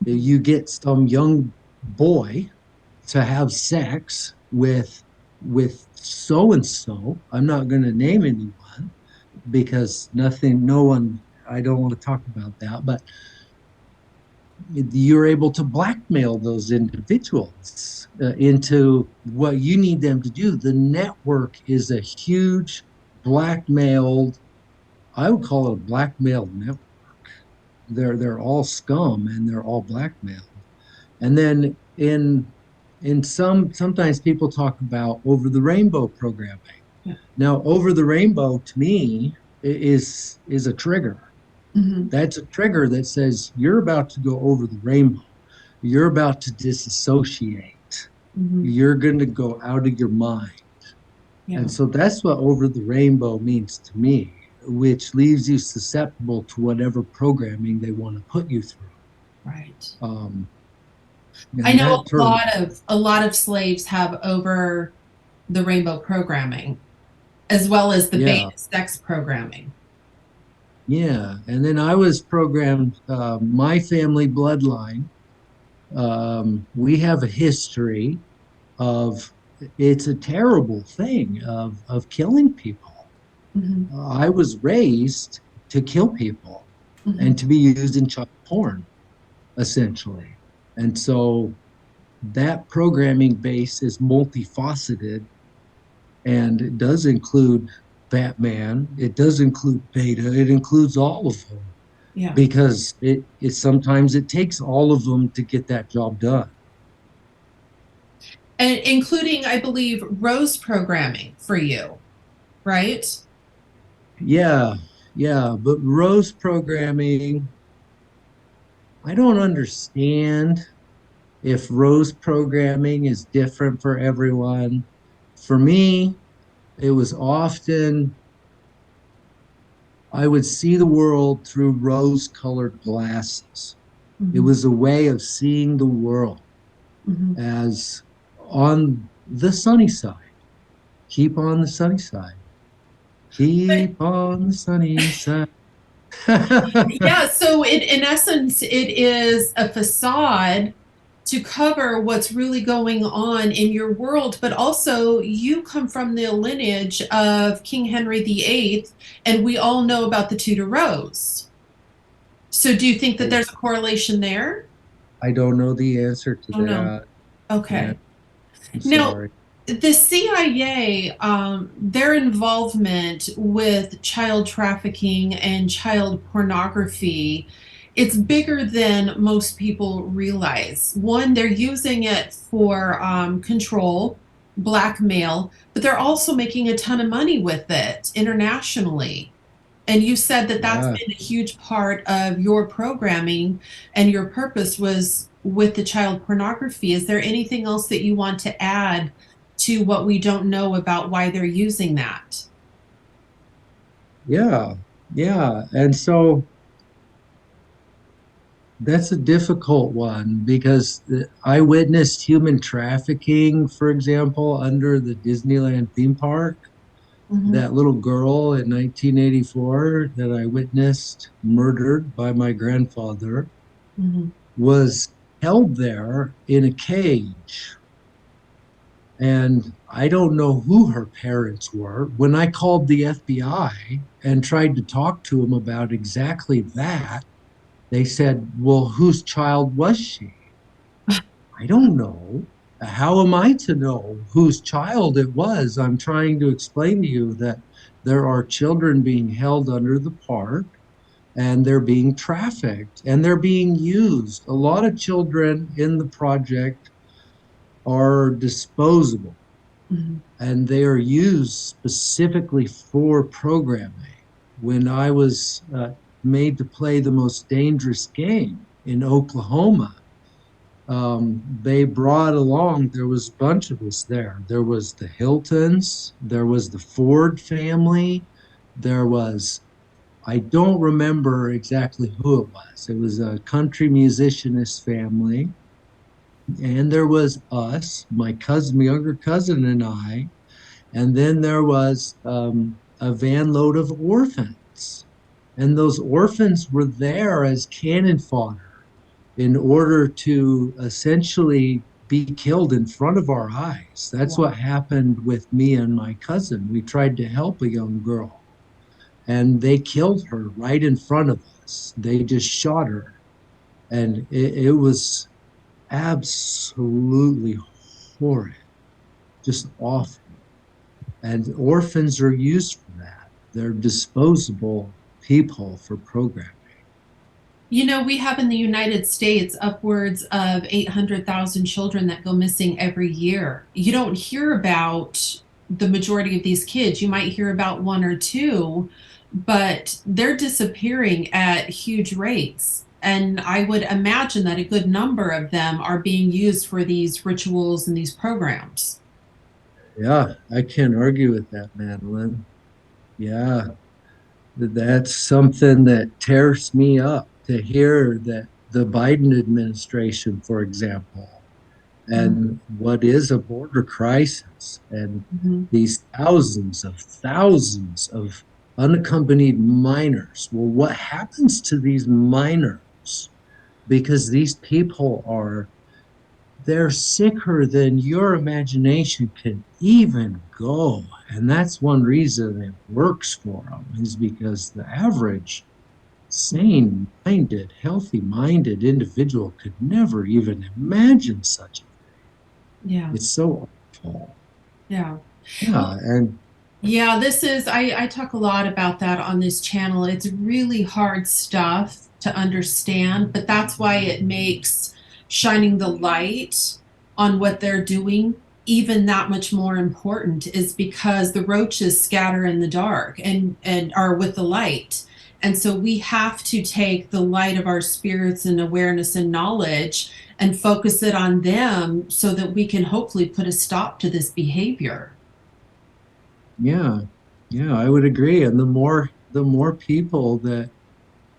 you get some young boy to have sex with so and so. I'm not going to name anyone because nothing, no one. I don't want to talk about that, but you're able to blackmail those individuals into what you need them to do. The network is a huge blackmailed, I would call it a blackmailed network. They're all scum and they're all blackmailed. And then sometimes people talk about over the rainbow programming. Yeah. Now, over the rainbow to me is a trigger. Mhm. That's a trigger that says you're about to go over the rainbow. You're about to disassociate. Mhm. You're going to go out of your mind. Yeah, And so that's what over the rainbow means to me, which leaves you susceptible to whatever programming they want to put you through. right. Um, I and know that term, a lot of slaves have over the rainbow programming as well as the yeah, beta sex programming. yeah. And then I was programmed, my family bloodline. We have a history of it's a terrible thing of killing people. Mhm. I was raised to kill people Mhm. and to be used in child porn, essentially. And so that programming base is multifaceted and it does include Batman, it does include Beta, it includes all of them Yeah. because it sometimes it takes all of them to get that job done. And including, I believe, Rose programming for you, right? Yeah, yeah, but Rose programming, I don't understand if Rose programming is different for everyone. For me, it was often I would see the world through rose colored glasses. It Mhm. was a way of seeing the world Mhm. as on the sunny side. Keep on the sunny side. But Keep on the sunny side. yeah, so in essence, it is a facade to cover what's really going on in your world, but also you come from the lineage of King Henry VIII, and we all know about the Tudor Rose. So do you think that I, there's a correlation there? I don't know the answer to Oh no. that. Yeah, Okay. I'm Now, sorry. the CIA, their involvement with child trafficking and child pornography, it's bigger than most people realize. One, they're using it for control, blackmail, but they're also making a ton of money with it internationally. And you said that that's Yeah. been a huge part of your programming and your purpose was with the child pornography. Is there anything else that you want to add to what we don't know about why they're using that? Yeah. Yeah. And so that's a difficult one because I witnessed human trafficking, for example, under the Disneyland theme park. Mhm. That little girl in 1984 that I witnessed murdered by my grandfather Mhm. was held there in a cage. And I don't know who her parents were. When I called the FBI and tried to talk to them about exactly that, they said, "Well, whose child was she?" I don't know. How am I to know whose child it was? I'm trying to explain to you that there are children being held under the park and they're being trafficked and they're being used. A lot of children in the project are disposable Mhm. and they are used specifically for programming. When I was made to play the most dangerous game in Oklahoma, they brought along, there was a bunch of us there. There was the Hiltons, there was the Ford family, there was, I don't remember exactly who it was. It was a country musicianist family. And there was us, my cousin, my younger cousin, and I. And then there was a van load of orphans. And those orphans were there as cannon fodder in order to essentially be killed in front of our eyes. That's Wow. what happened with me and my cousin. We tried to help a young girl and they killed her right in front of us. They just shot her. And it was absolutely horrid, just awful. And orphans are used for that. They're disposable people for programming. You know, we have in the United States upwards of 800,000 children that go missing every year. You don't hear about the majority of these kids. You might hear about one or two, but they're disappearing at huge rates. And I would imagine that a good number of them are being used for these rituals and these programs. Yeah, I can't argue with that, Madeline. Yeah, that's something that tears me up to hear that the Biden administration, for example, Mhm. and what is a border crisis, and Mhm. these thousands of unaccompanied minors. Well, what happens to these minors? Because these people are they're sicker than your imagination can even go. And that's one reason it works for them, is because the average sane minded, healthy minded individual could never even imagine such a Yeah. thing. It's so awful. Yeah. Yeah. And Yeah, this is, I talk a lot about that on this channel. It's really hard stuff to understand, but that's why it makes shining the light on what they're doing even that much more important, is because the roaches scatter in the dark and are with the light. And so we have to take the light of our spirits and awareness and knowledge and focus it on them so that we can hopefully put a stop to this behavior. yeah, yeah, I would agree. And the more people that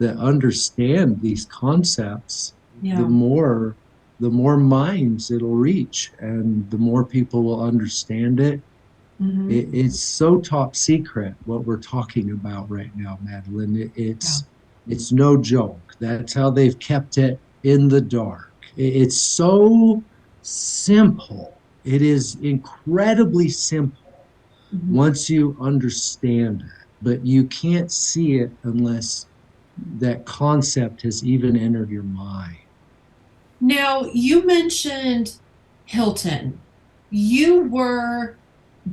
understand these concepts, the Yeah. more the more minds it'll reach, and the more people will understand it. Hmm. It's so top secret what we're talking about right now, Madeline. Yeah. It's no joke. That's how they've kept it in the dark. It's so simple. It is incredibly simple Mhm. once you understand it, but you can't see it unless that concept has even entered your mind. Now, you mentioned Hilton. You were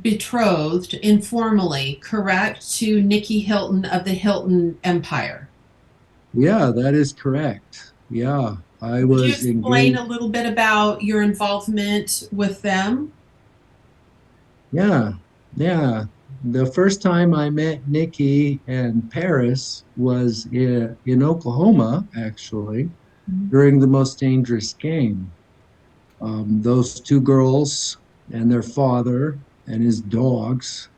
betrothed informally, correct, to Nikki Hilton of the Hilton Empire. Yeah, that is correct. Yeah, I Would you was explain a engaged. little bit about your involvement with them? Yeah, yeah. The first time I met Nikki and Paris was in Oklahoma, actually, Mhm. during the most dangerous game. Those two girls and their father and his dogs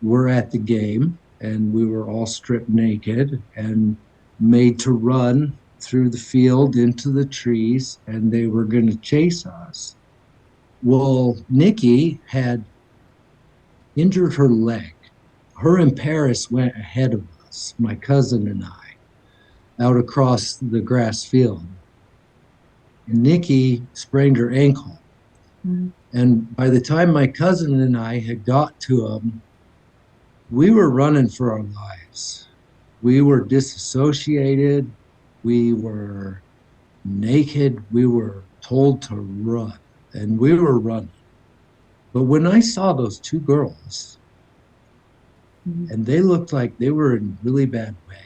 were at the game, and we were all stripped naked and made to run through the field into the trees, and they were going to chase us. Well, Nikki had injured her leg. Her and Paris went ahead of us, my cousin and I, out across the grass field. And Nikki sprained her ankle. Mhm. And by the time my cousin and I had got to him, we were running for our lives. We were disassociated. We were naked. We were told to run, and we were running. But when I saw those two girls, Mhm. and they looked like they were in really bad way,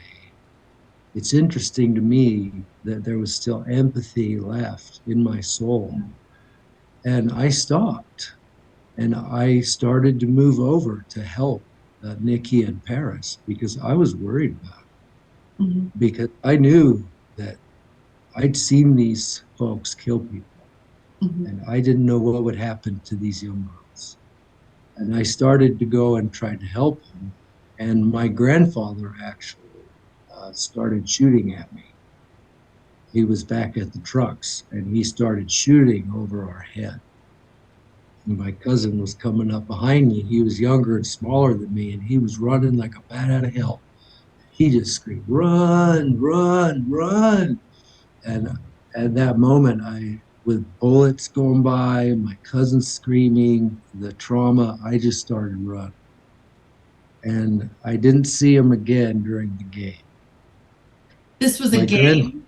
it's interesting to me that there was still empathy left in my soul. And I stopped and I started to move over to help Nikki and Paris because I was worried about Mhm. it, because I knew that I'd seen these folks kill people, Mhm. and I didn't know what would happen to these young girls. And I started to go and try to help them. And my grandfather actually started shooting at me. He was back at the trucks and he started shooting over our head. And my cousin was coming up behind me. He was younger and smaller than me, and he was running like a bat out of hell. He just screamed, "Run, run, run!" And at that moment, with bullets going by, my cousin screaming, the trauma, I just started running. And I didn't see him again during the game. This was a My grand, game,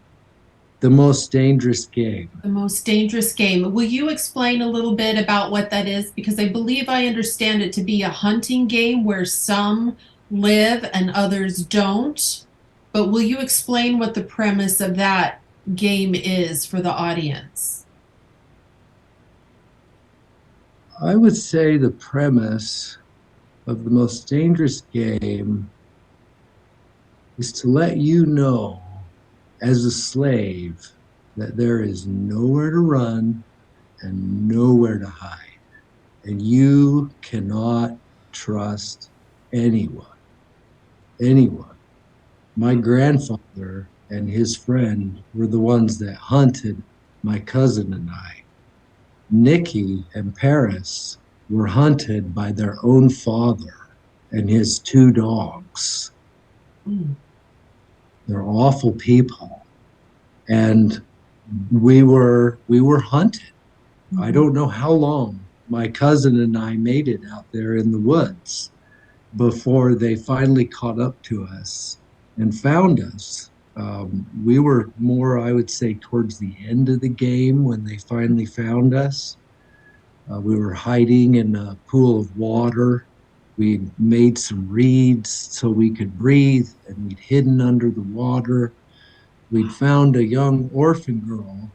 the most dangerous game. the most dangerous game. Will you explain a little bit about what that is? Because I believe I understand it to be a hunting game where some live and others don't. But will you explain what the premise of that game is for the audience? I would say the premise of the most dangerous game is to let you know, as a slave, that there is nowhere to run and nowhere to hide. And you cannot trust anyone. Anyone. My grandfather and his friend were the ones that hunted my cousin and I. Nikki and Paris were hunted by their own father and his two dogs. Mm. They're awful people. And we were hunted. I Mhm. don't know how long my cousin and I made it out there in the woods before they finally caught up to us and found us. We were more, I would say, towards the end of the game when they finally found us. We were hiding in a pool of water. We made some reeds so we could breathe, and we'd hidden under the water. We'd found a young orphan girl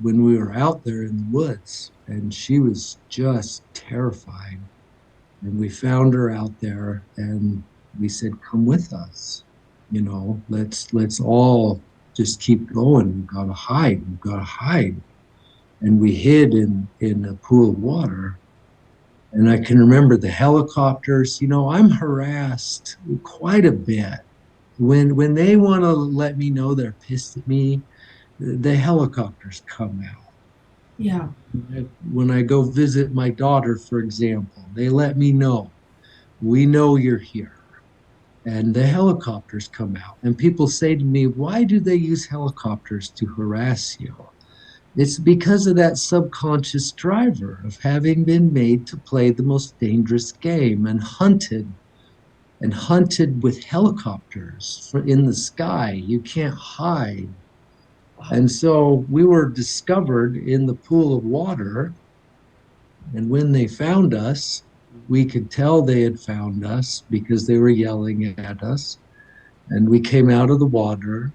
when we were out there in the woods, and she was just terrified. And we found her out there, and we said, "Come with us. Let's all just keep going. We've got to hide. We've got to hide." And we hid in a pool of water. And I can remember the helicopters. I'm harassed quite a bit. When they want to let me know they're pissed at me, the helicopters come out. Yeah. When I go visit my daughter, for example, they let me know, we know you're here. And the helicopters come out. And people say to me, why do they use helicopters to harass you? It's because of that subconscious driver of having been made to play the most dangerous game and hunted with helicopters in the sky. You can't hide. And so we were discovered in the pool of water. And when they found us, we could tell they had found us because they were yelling at us. And we came out of the water.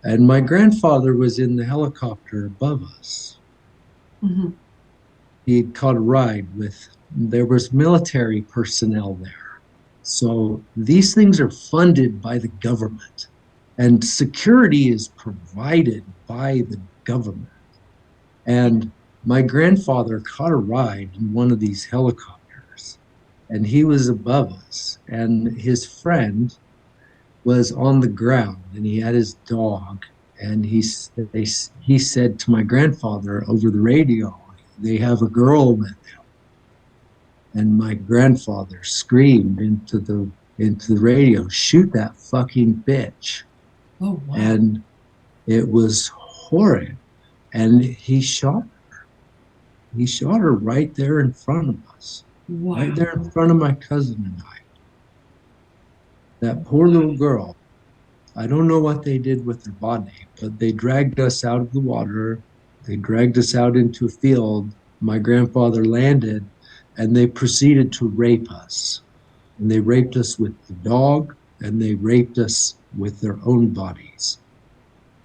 And my grandfather was in the helicopter above us. Mhm. He'd caught a ride there was military personnel there. So these things are funded by the government, and security is provided by the government. And my grandfather caught a ride in one of these helicopters, and he was above us, and his friend was on the ground, and he had his dog, and he said to my grandfather over the radio, they have a girl with them. And my grandfather screamed into the radio, shoot that fucking bitch. Oh, wow. And it was horrid. And he shot her right there in front of us, right Wow. there in front of my cousin and I. That poor little girl. I don't know what they did with her body, but they dragged us out of the water. They dragged us out into a field. My grandfather landed, and they proceeded to rape us. And they raped us with the dog, and they raped us with their own bodies.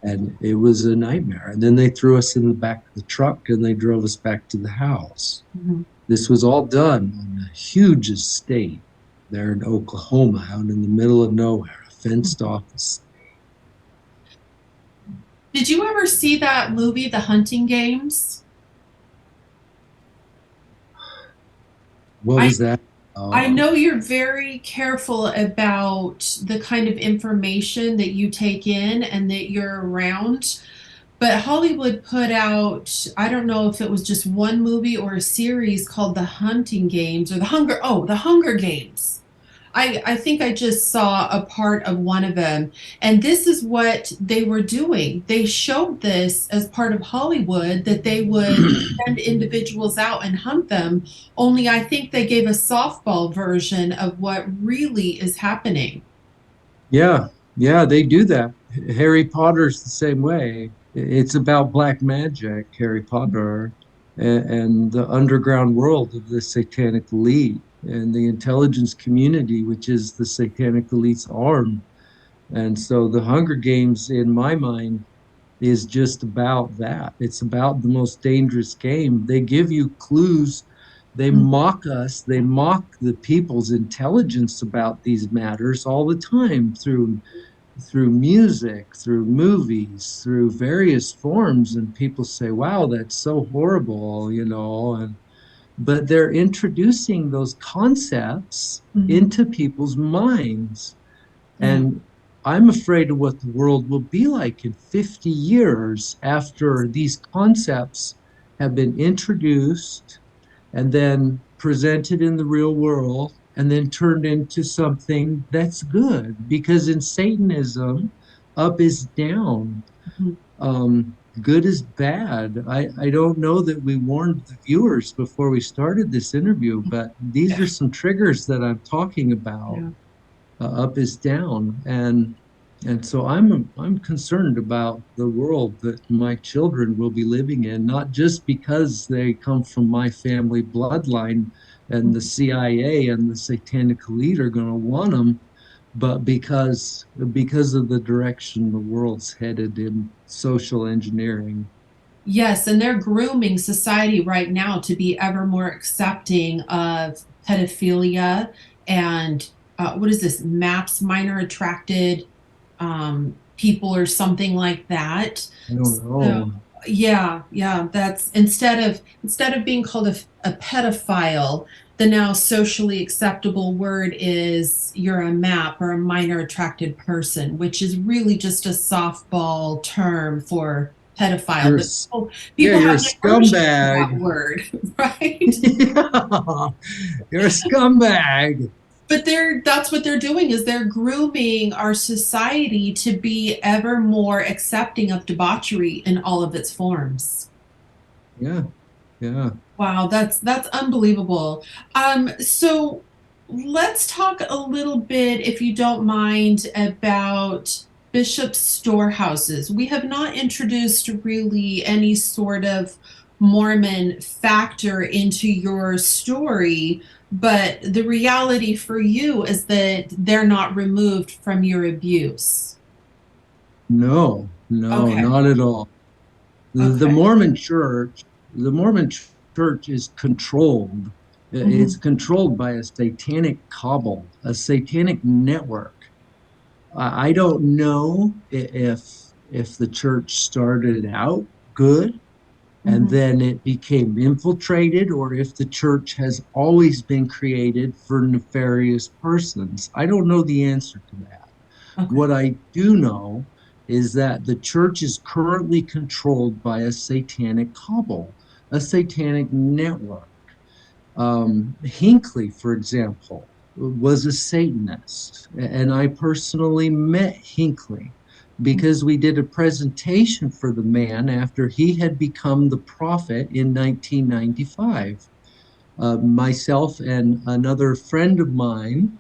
And it was a nightmare. And then they threw us in the back of the truck and they drove us back to the house. Mhm. This was all done on a huge estate there in Oklahoma, out in the middle of nowhere, a fenced off estate. Did you ever see that movie, The Hunting Games? What I was that? I Uh, know you're very careful about the kind of information that you take in and that you're around, but Hollywood put out, I don't know if it was just one movie or a series called The Hunting Games or The Hunger Games. I think I just saw a part of one of them. And this is what they were doing. They showed this as part of Hollywood that they would send individuals out and hunt them. Only I think they gave a softball version of what really is happening. yeah, yeah, they do that. Harry Potter's the same way. It's about black magic, Harry Potter, and the underground world of the satanic elite and the intelligence community, which is the satanic elite's arm. And so the Hunger Games, in my mind, is just about that. It's about the most dangerous game. They give you clues. They mock us. They mock the people's intelligence about these matters all the time through music, through movies, through various forms. And people say, wow, that's so horrible. But they're introducing those concepts Mhm. into people's minds. Yeah. And I'm afraid of what the world will be like in 50 years after these concepts have been introduced and then presented in the real world and then turned into something that's good. Because in Satanism, up is down. Mhm. good as bad. I don't know that we warned the viewers before we started this interview, but these are some triggers that I'm talking about. Yeah. Up is down, and so I'm concerned about the world that my children will be living in, not just because they come from my family bloodline and the CIA and the satanic elite are going to want them, but because of the direction the world's headed in social engineering. Yes, and they're grooming society right now to be ever more accepting of pedophilia and what is this, MAPS, minor attracted people or something like that. I don't So, know. yeah, that's instead of being called a pedophile, the now socially acceptable word is you're a MAP or a minor attracted person, which is really just a softball term for pedophile. You're But yeah, people you're a have an aversion to scumbag. that word, right? Yeah, you're a scumbag. But that's what they're doing is they're grooming our society to be ever more accepting of debauchery in all of its forms. Yeah, yeah. Wow, that's unbelievable. So let's talk a little bit, if you don't mind, about bishop storehouses. We have not introduced really any sort of Mormon factor into your story, but the reality for you is that they're not removed from your abuse. No, no, Okay, not at all. The okay. Mormon church, the Mormon church is controlled. It's Hmm. controlled by a satanic cabal, a satanic network. I don't know if the church started out good and Hmm. then it became infiltrated, or if the church has always been created for nefarious persons. I don't know the answer to that. Okay. What I do know is that the church is currently controlled by a satanic cabal, a satanic network. Hinckley, for example, was a Satanist, and I personally met Hinckley because we did a presentation for the man after he had become the prophet in 1995. Myself and another friend of mine,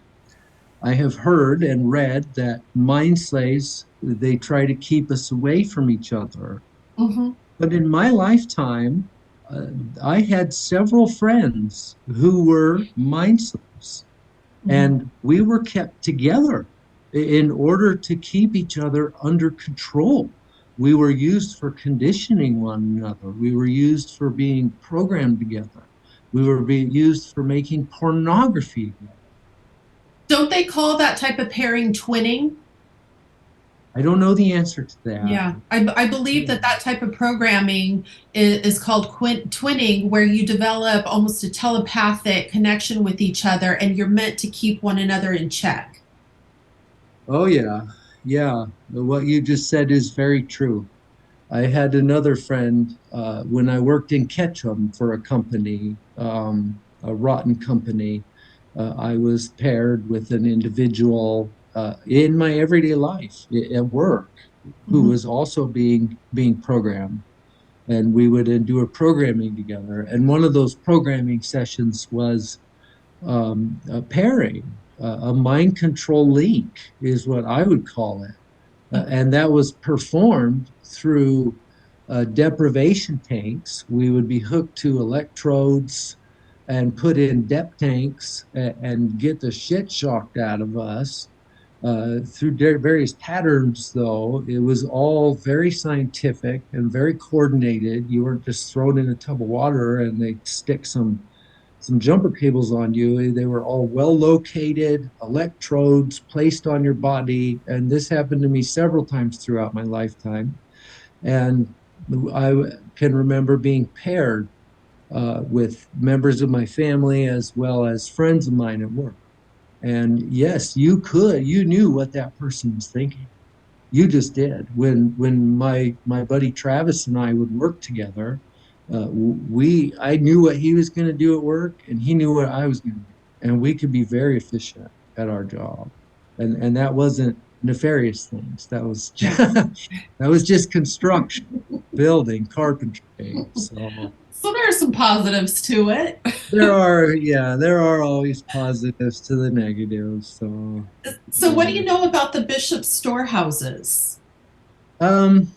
I have heard and read that mind slaves, they try to keep us away from each other. Hmm. But in my lifetime, uh, I had several friends who were mind slaves, Hmm. and we were kept together in order to keep each other under control. We were used for conditioning one another. We were used for being programmed together. We were being used for making pornography together. Don't they call that type of pairing twinning? I don't know the answer to that. Yeah, I believe that that type of programming is called twinning, where you develop almost a telepathic connection with each other and you're meant to keep one another in check. Oh, yeah. Yeah. What you just said is very true. I had another friend when I worked in Ketchum for a company, a rotten company. I was paired with an individual in my everyday life at work who Mhm. was also being programmed, and we would do a programming together. And one of those programming sessions was a pairing, a mind control leak is what I would call it, Okay. and that was performed through deprivation tanks. We would be hooked to electrodes and put in dep tanks and get the shit shocked out of us through various patterns, though. It was all very scientific and very coordinated. You weren't just thrown in a tub of water and they stick some jumper cables on you. They were all well located, electrodes placed on your body. And this happened to me several times throughout my lifetime. And I can remember being paired with members of my family as well as friends of mine at work. And yes, you knew what that person was thinking. You just did. When my buddy Travis and I would work together, I knew what he was going to do at work, and he knew what I was going to do, and we could be very efficient at our job, and that wasn't nefarious things. That was Yeah. just, that was just construction. building carpentry. So So there are some positives to it. there are always positives to the negatives. So So what do yeah. you know about the bishop storehouses? Um,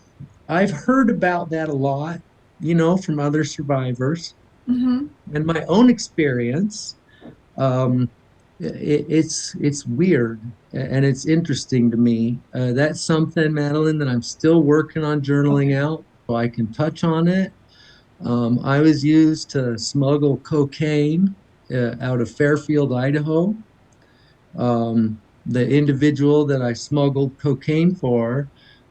I've heard about that a lot, from other survivors Hmm. and my own experience. Um, it's weird and it's interesting to me. That's something, Madeline, that I'm still working on journaling Okay. out, so I can touch on it. I was used to smuggle cocaine out of Fairfield, Idaho. The individual that I smuggled cocaine for,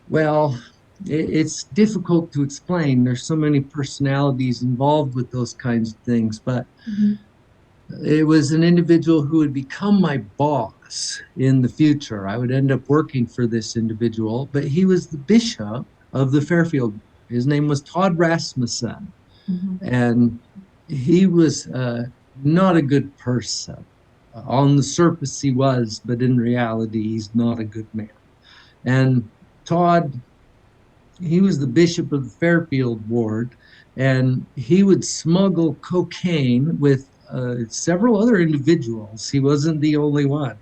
well, it's difficult to explain. There's so many personalities involved with those kinds of things, but Mhm. it was an individual who would become my boss in the future. I would end up working for this individual, but he was the bishop of the Fairfield. His name was Todd Rasmussen, Mhm. and he was not a good person. On the surface, he was, but in reality, he's not a good man. And Todd, he was the bishop of the Fairfield ward, and he would smuggle cocaine with several other individuals. He wasn't the only one.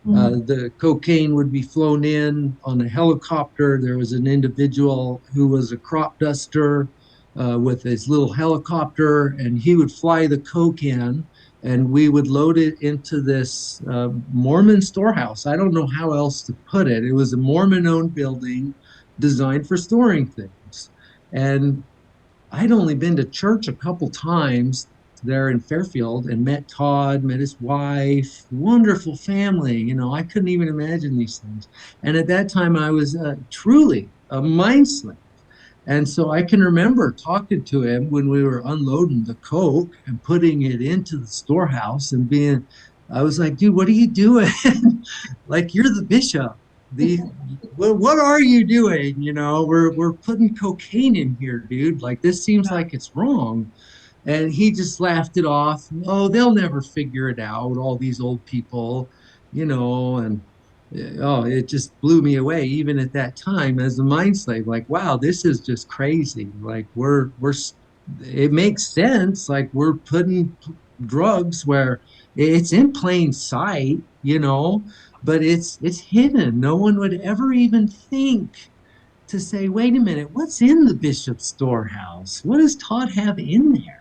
Mhm. The cocaine would be flown in on a helicopter. There was an individual who was a crop duster with his little helicopter, and he would fly the coke in, and we would load it into this Mormon storehouse. I don't know how else to put it. It was a Mormon owned building designed for storing things. And I'd only been to church a couple times there in Fairfield and met Todd, met his wife, wonderful family. I couldn't even imagine these things. And at that time, I was truly a mind slave. And so I can remember talking to him when we were unloading the coke and putting it into the storehouse and I was like, dude, what are you doing? Like, you're the bishop. What are you doing? We're putting cocaine in here, dude. Like, this seems Yeah. like it's wrong. And he just laughed it off. Oh, they'll never figure it out, all these old people, and oh, it just blew me away, even at that time as a mind slave. Like, wow, this is just crazy. Like, it makes sense. Like, we're putting drugs where it's in plain sight, but it's hidden. No one would ever even think to say, wait a minute, what's in the bishop's storehouse? What does Todd have in there?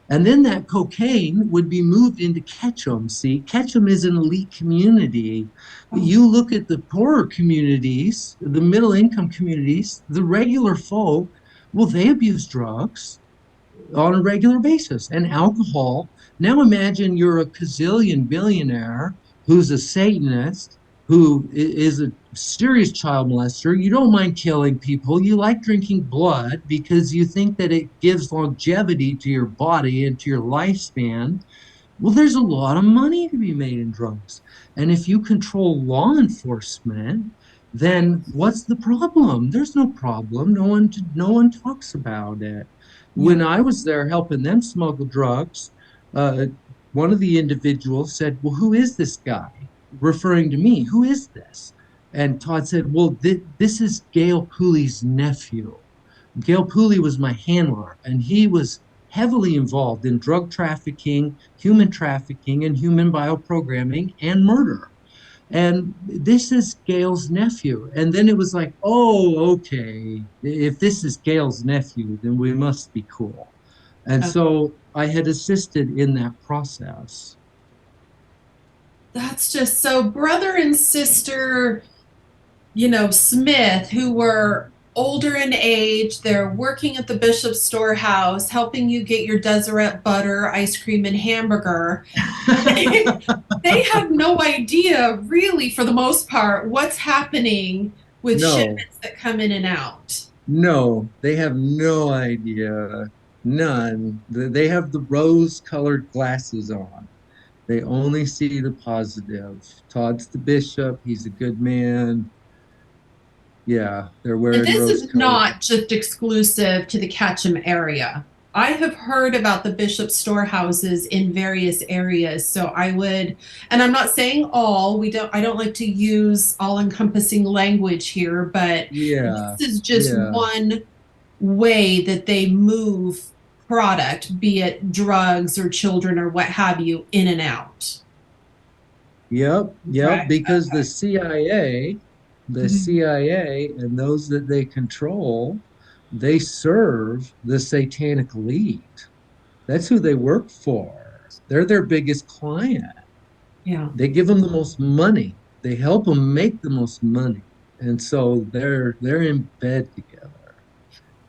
And then that cocaine would be moved into Ketchum. See, Ketchum is an elite community. Oh, You look at the poorer communities, the middle income communities, the regular folk, well, they abuse drugs on a regular basis and alcohol. Now imagine you're a gazillion billionaire who's a Satanist, who is a serious child molester. You don't mind killing people. You like drinking blood because you think that it gives longevity to your body and to your lifespan. Well, there's a lot of money to be made in drugs. And if you control law enforcement, then what's the problem? There's no problem. No one talks about it. When yeah. I was there helping them smuggle drugs, uh, one of the individuals said, "Well, who is this guy?" Referring to me, "Who is this?" And Todd said, "Well, this is Gail Pooley's nephew." Gail Pooley was my handler, and he was heavily involved in drug trafficking, and human bioprogramming and murder. And this is Gail's nephew. And then it was like, oh, okay. If this is Gail's nephew, then we must be cool. And Okay. so I had assisted in that process. That's just so brother and sister, Smith, who were older in age. They're working at the Bishop's Storehouse, helping you get your Deseret butter, ice cream, and hamburger. They have no idea, really, for the most part, what's happening with No, shipments that come in and out. no, they have no idea. None. They have the rose colored glasses on. They only see the positive. Todd's the bishop. He's a good man. Yeah, they're And wearing this rose is colored. not just exclusive to the Ketchum area. I have heard about the Bishop storehouses in various areas. So I would, and I'm not saying all, I don't like to use all encompassing language here, but Yeah, this is just yeah. one way that they move product, be it drugs or children or what have you, in and out. Yep, yep, Correct. because the Mhm. CIA and those that they control, they serve the satanic elite. That's who they work for. They're their biggest client. Yeah. They give them the most money. They help them make the most money. And so they're in bed together.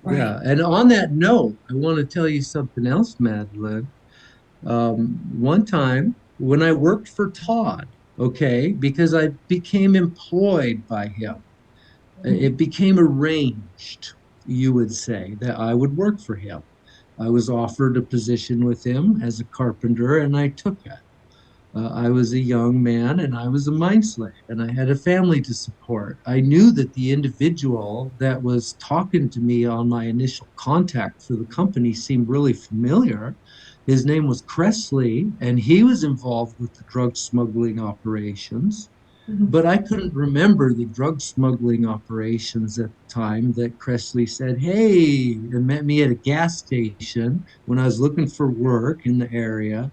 Right. Yeah. And on that note, I want to tell you something else, Madeline. One time when I worked for Todd, okay, because I became employed by him, Mhm. it became arranged, you would say, that I would work for him. I was offered a position with him as a carpenter, and I took it. I was a young man and I was a mind slave and I had a family to support. I knew that the individual that was talking to me on my initial contact for the company seemed really familiar. His name was Cressley, and he was involved with the drug smuggling operations. Mhm. But I couldn't remember the drug smuggling operations at the time that Cressley said, hey, and met me at a gas station when I was looking for work in the area.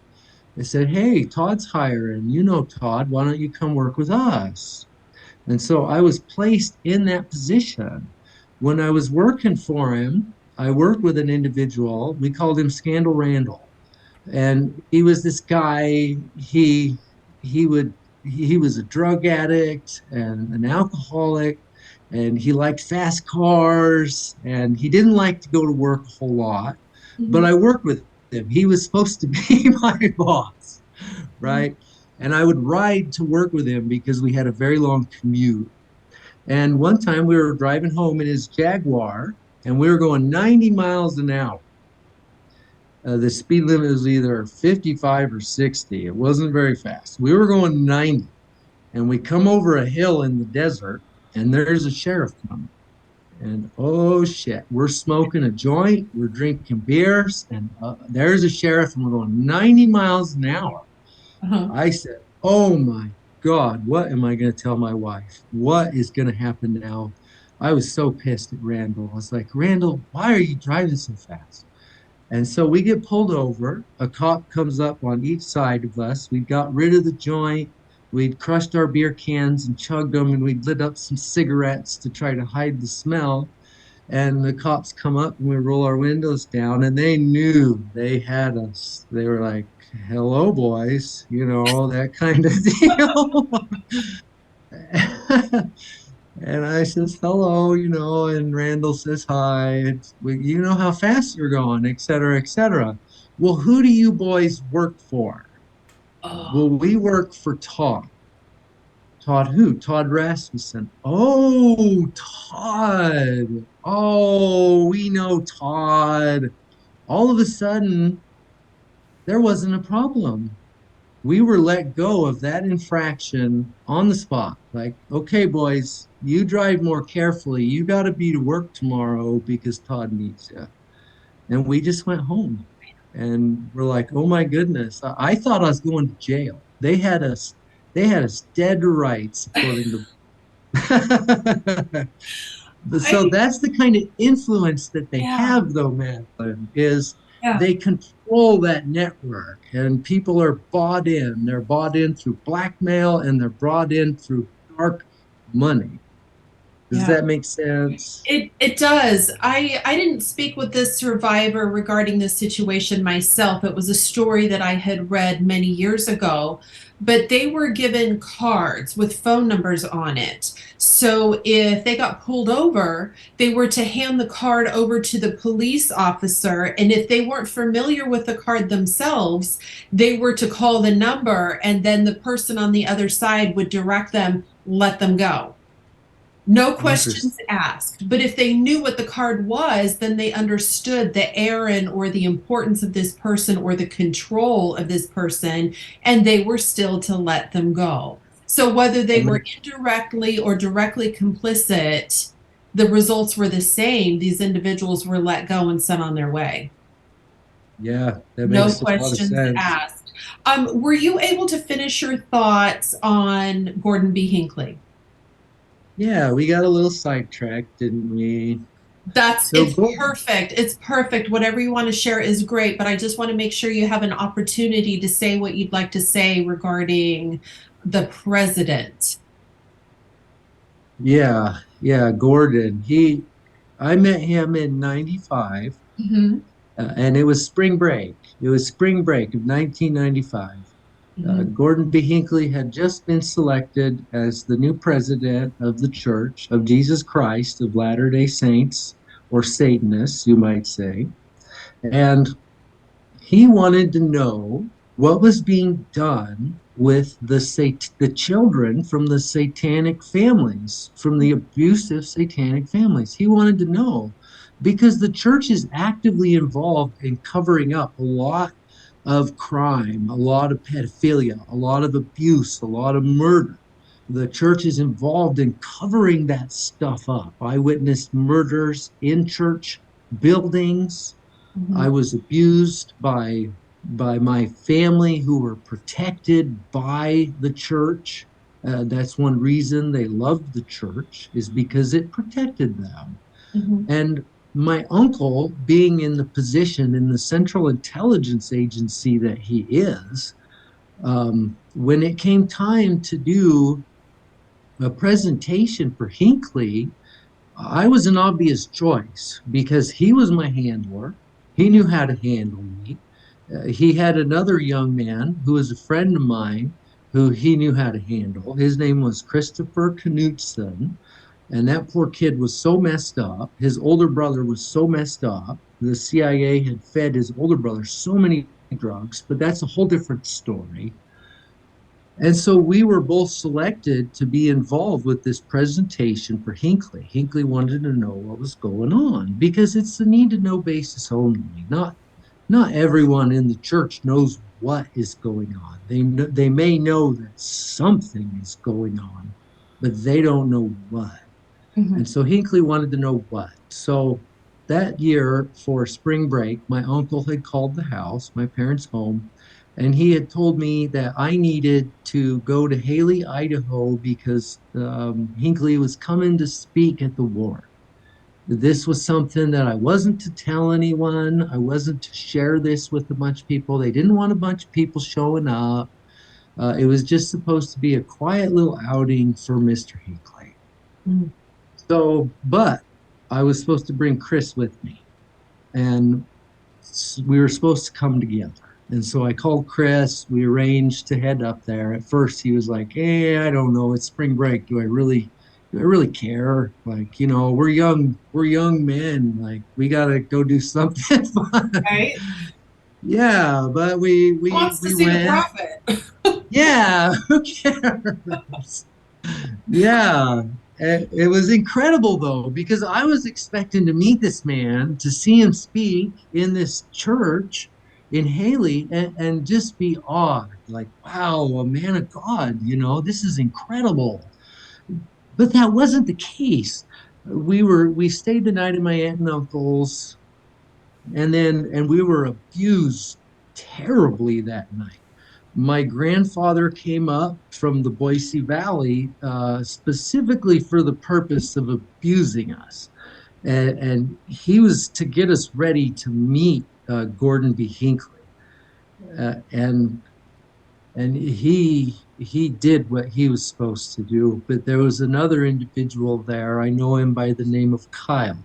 They said, hey, Todd's hiring. You know Todd. Why don't you come work with us? And so I was placed in that position. When I was working for him, I worked with an individual. We called him Scandal Randall. And he was this guy, he would he was a drug addict and an alcoholic, and he liked fast cars, and he didn't like to go to work a whole lot, but Mhm. I worked with him. He was supposed to be my boss, Mhm. right? And I would ride to work with him because we had a very long commute. And one time we were driving home in his Jaguar, and we were going 90 miles an hour. The speed limit was either 55 or 60. It wasn't very fast. We were going 90, and we come over a hill in the desert, and there's a sheriff coming. And oh shit, we're smoking a joint, we're drinking beers, and there's a sheriff, and we're going 90 miles an hour. Uh-huh. I said, oh my God, what am I going to tell my wife? What is going to happen now? I was so pissed at Randall. I was like, Randall, why are you driving so fast? And so we get pulled over. A cop comes up on each side of us. We got rid of the joint. We'd crushed our beer cans and chugged them, and we'd lit up some cigarettes to try to hide the smell. And the cops come up and we roll our windows down, and they knew they had us. They were like, hello, boys, that kind of deal. And I says, hello, and Randall says, hi. You know how fast you're going, et cetera, et cetera. Well, who do you boys work for? Oh. Well, we work for Todd. Todd who? Todd Rasmussen. Oh, Todd. Oh, we know Todd. All of a sudden, there wasn't a problem. We were let go of that infraction on the spot. Like, okay, boys, you drive more carefully. You got to be to work tomorrow because Todd needs you. And we just went home. And we're like, oh my goodness. I thought I was going to jail. They had us dead to rights, according to so I that's the kind of influence that they Yeah. have, though, Madeline, is Yeah. they control that network, and people are bought in. They're bought in through blackmail, and they're brought in through dark money. Does Yeah. that make sense? It does. I didn't speak with this survivor regarding this situation myself. It was a story that I had read many years ago, but they were given cards with phone numbers on it. So if they got pulled over, they were to hand the card over to the police officer, and if they weren't familiar with the card themselves, they were to call the number, and then the person on the other side would direct them, let them go. No questions Interesting. asked. But if they knew what the card was, then they understood the errand or the importance of this person or the control of this person, and they were still to let them go. So whether they That were makes, indirectly or directly complicit, the results were the same. These individuals were let go and sent on their way. yeah, that No makes a lot of questions sense. asked. Were you able to finish your thoughts on Gordon B. Hinckley? Yeah, we got a little sidetracked, didn't we? So It's Gordon, perfect. It's perfect. Whatever you want to share is great, but I just want to make sure you have an opportunity to say what you'd like to say regarding the president. yeah, Gordon. I met him in '95, Hmm. and it was spring break. It was spring break of 1995. Hmm. Gordon B. Hinckley had just been selected as the new president of the Church of Jesus Christ of Latter-day Saints, or Satanists, you might say. And he wanted to know what was being done with the children from the satanic families, from the abusive satanic families. He wanted to know because the church is actively involved in covering up a lot of crime, a lot of pedophilia, a lot of abuse, a lot of murder. The church is involved in covering that stuff up. I witnessed murders in church buildings. I Hmm. was abused by my family who were protected by the church. That's one reason they loved the church is because it protected them. Hmm. And my uncle, being in the position in the Central Intelligence Agency that he is, when it came time to do a presentation for Hinckley, I was an obvious choice because he was my handler. He knew how to handle me. He had another young man who was a friend of mine who he knew how to handle. His name was Christopher Knutson. And that poor kid was so messed up. His older brother was so messed up. The CIA had fed his older brother so many drugs, but that's a whole different story. And so we were both selected to be involved with this presentation for Hinckley. Hinckley wanted to know what was going on because it's the need to know basis only. Not everyone in the church knows what is going on. They may know that something is going on, but they don't know what. And Hmm. so Hinckley wanted to know what. So that year for spring break, my uncle had called the house, my parents' home, and he had told me that I needed to go to Haley, Idaho, because Hinckley was coming to speak at the war. This was something that I wasn't to tell anyone. I wasn't to share this with a bunch of people. They didn't want a bunch of people showing up. It was just supposed to be a quiet little outing for Mr. Hinckley. Hmm. So, but I was supposed to bring Chris with me, and we were supposed to come together. And so I called Chris. We arranged to head up there. At first, he was like, "Hey, I don't know. It's spring break. Do I really care? Like, we're young men. Like, we gotta go do something fun." Right? Yeah, but Who wants to we see the went. prophet? Yeah, who cares? Yeah, it was incredible though, because I was expecting to meet this man, to see him speak in this church in Haley, and just be awed, like, wow, a man of God, this is incredible. But that wasn't the case. We stayed the night at my aunt and uncle's, and we were abused terribly that night. My grandfather came up from the Boise Valley specifically for the purpose of abusing us. And he was to get us ready to meet Gordon B. Hinckley. Uh, and and he did what he was supposed to do. But there was another individual there. I know him by the name of Kyle,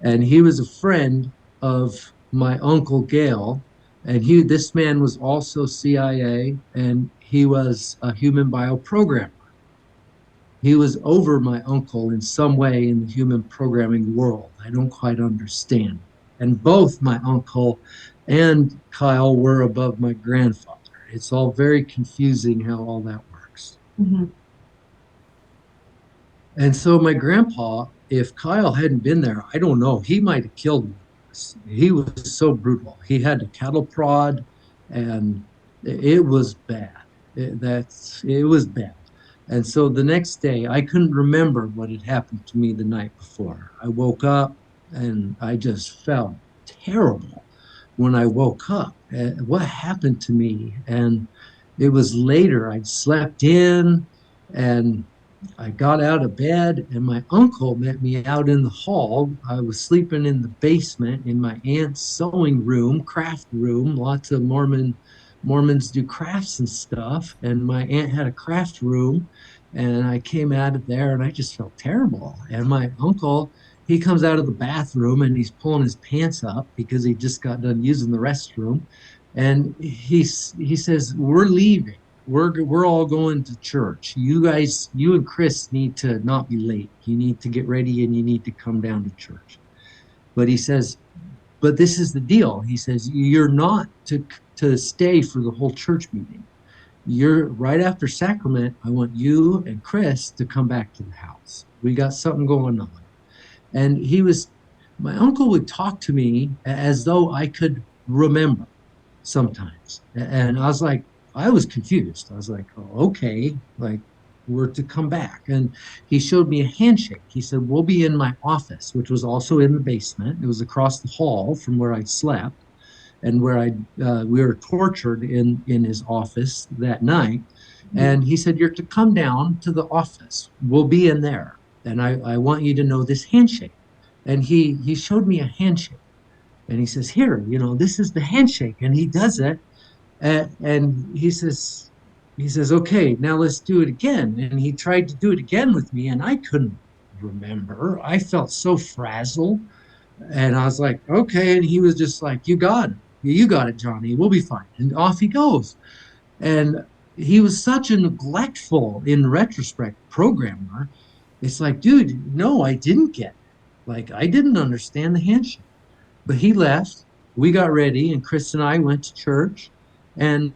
and he was a friend of my uncle Gail. And this man was also CIA, and he was a human bioprogrammer. He was over my uncle in some way in the human programming world. I don't quite understand. And both my uncle and Kyle were above my grandfather. It's all very confusing how all that works. Hmm. And so my grandpa, if Kyle hadn't been there, I don't know, he might have killed one of us. He was so brutal. He had to cattle prod, and it was bad. It was bad. And so the next day, I couldn't remember what had happened to me the night before. I woke up and I just felt terrible when I woke up. What happened to me? And it was later. I'd slept in, and I got out of bed and my uncle met me out in the hall. I was sleeping in the basement in my aunt's sewing room, craft room. Lots of Mormons do crafts and stuff. And my aunt had a craft room. And I came out of there and I just felt terrible. And my uncle, he comes out of the bathroom and he's pulling his pants up because he just got done using the restroom. And he says, "We're leaving. We're all going to church. You guys, you and Chris need to not be late. You need to get ready and you need to come down to church." But he says, "But this is the deal." He says, "You're not to stay for the whole church meeting. You're right after sacrament. I want you and Chris to come back to the house. We got something going on." And my uncle would talk to me as though I could remember sometimes. And I was confused. I was like, "Oh, okay, like we're to come back." And he showed me a handshake. He said, "We'll be in my office," which was also in the basement. It was across the hall from where I slept and where we were tortured in his office that night. And he said, "You're to come down to the office. We'll be in there. And I want you to know this handshake." And he showed me a handshake. And he says, "Here, this is the handshake." And he does it. And he says, "Okay, now let's do it again." And he tried to do it again with me, and I couldn't remember. I felt so frazzled. And I was like, "Okay." And he was just like, "You got it. You got it, Johnny. We'll be fine." And off he goes. And he was such a neglectful, in retrospect, programmer. It's like, dude, no, I didn't get it. Like, I didn't understand the handshake. But he left. We got ready, and Chris and I went to church. And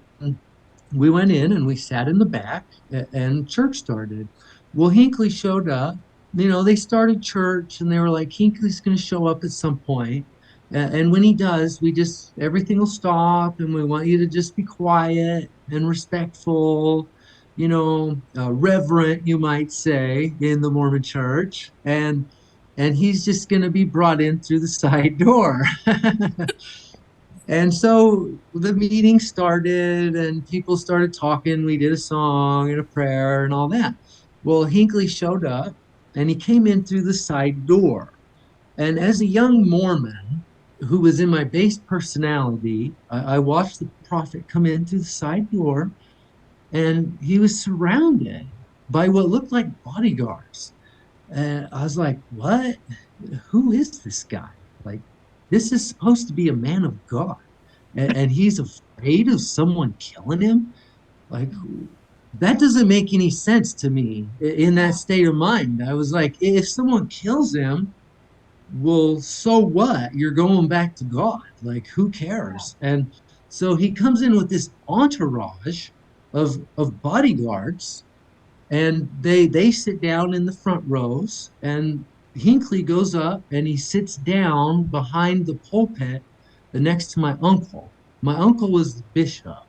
we went in and we sat in the back, and church started. Well, Hinckley showed up. They started church and they were like, "Hinckley's going to show up at some point. And when he does, everything will stop and we want you to just be quiet and respectful, reverent, you might say, in the Mormon church. And he's just going to be brought in through the side door." And so the meeting started and people started talking. We did a song and a prayer and all that. Well, Hinckley showed up and he came in through the side door. And as a young Mormon who was in my base personality, I watched the prophet come in through the side door and he was surrounded by what looked like bodyguards. And I was like, "What? Who is this guy? Like, this is supposed to be a man of God. And he's afraid of someone killing him? Like, that doesn't make any sense to me in that state of mind." I was like, if someone kills him, well, so what? You're going back to God. Like, who cares? And so he comes in with this entourage of bodyguards and they sit down in the front rows and Hinckley goes up and he sits down behind the pulpit next to my uncle. My uncle was the bishop,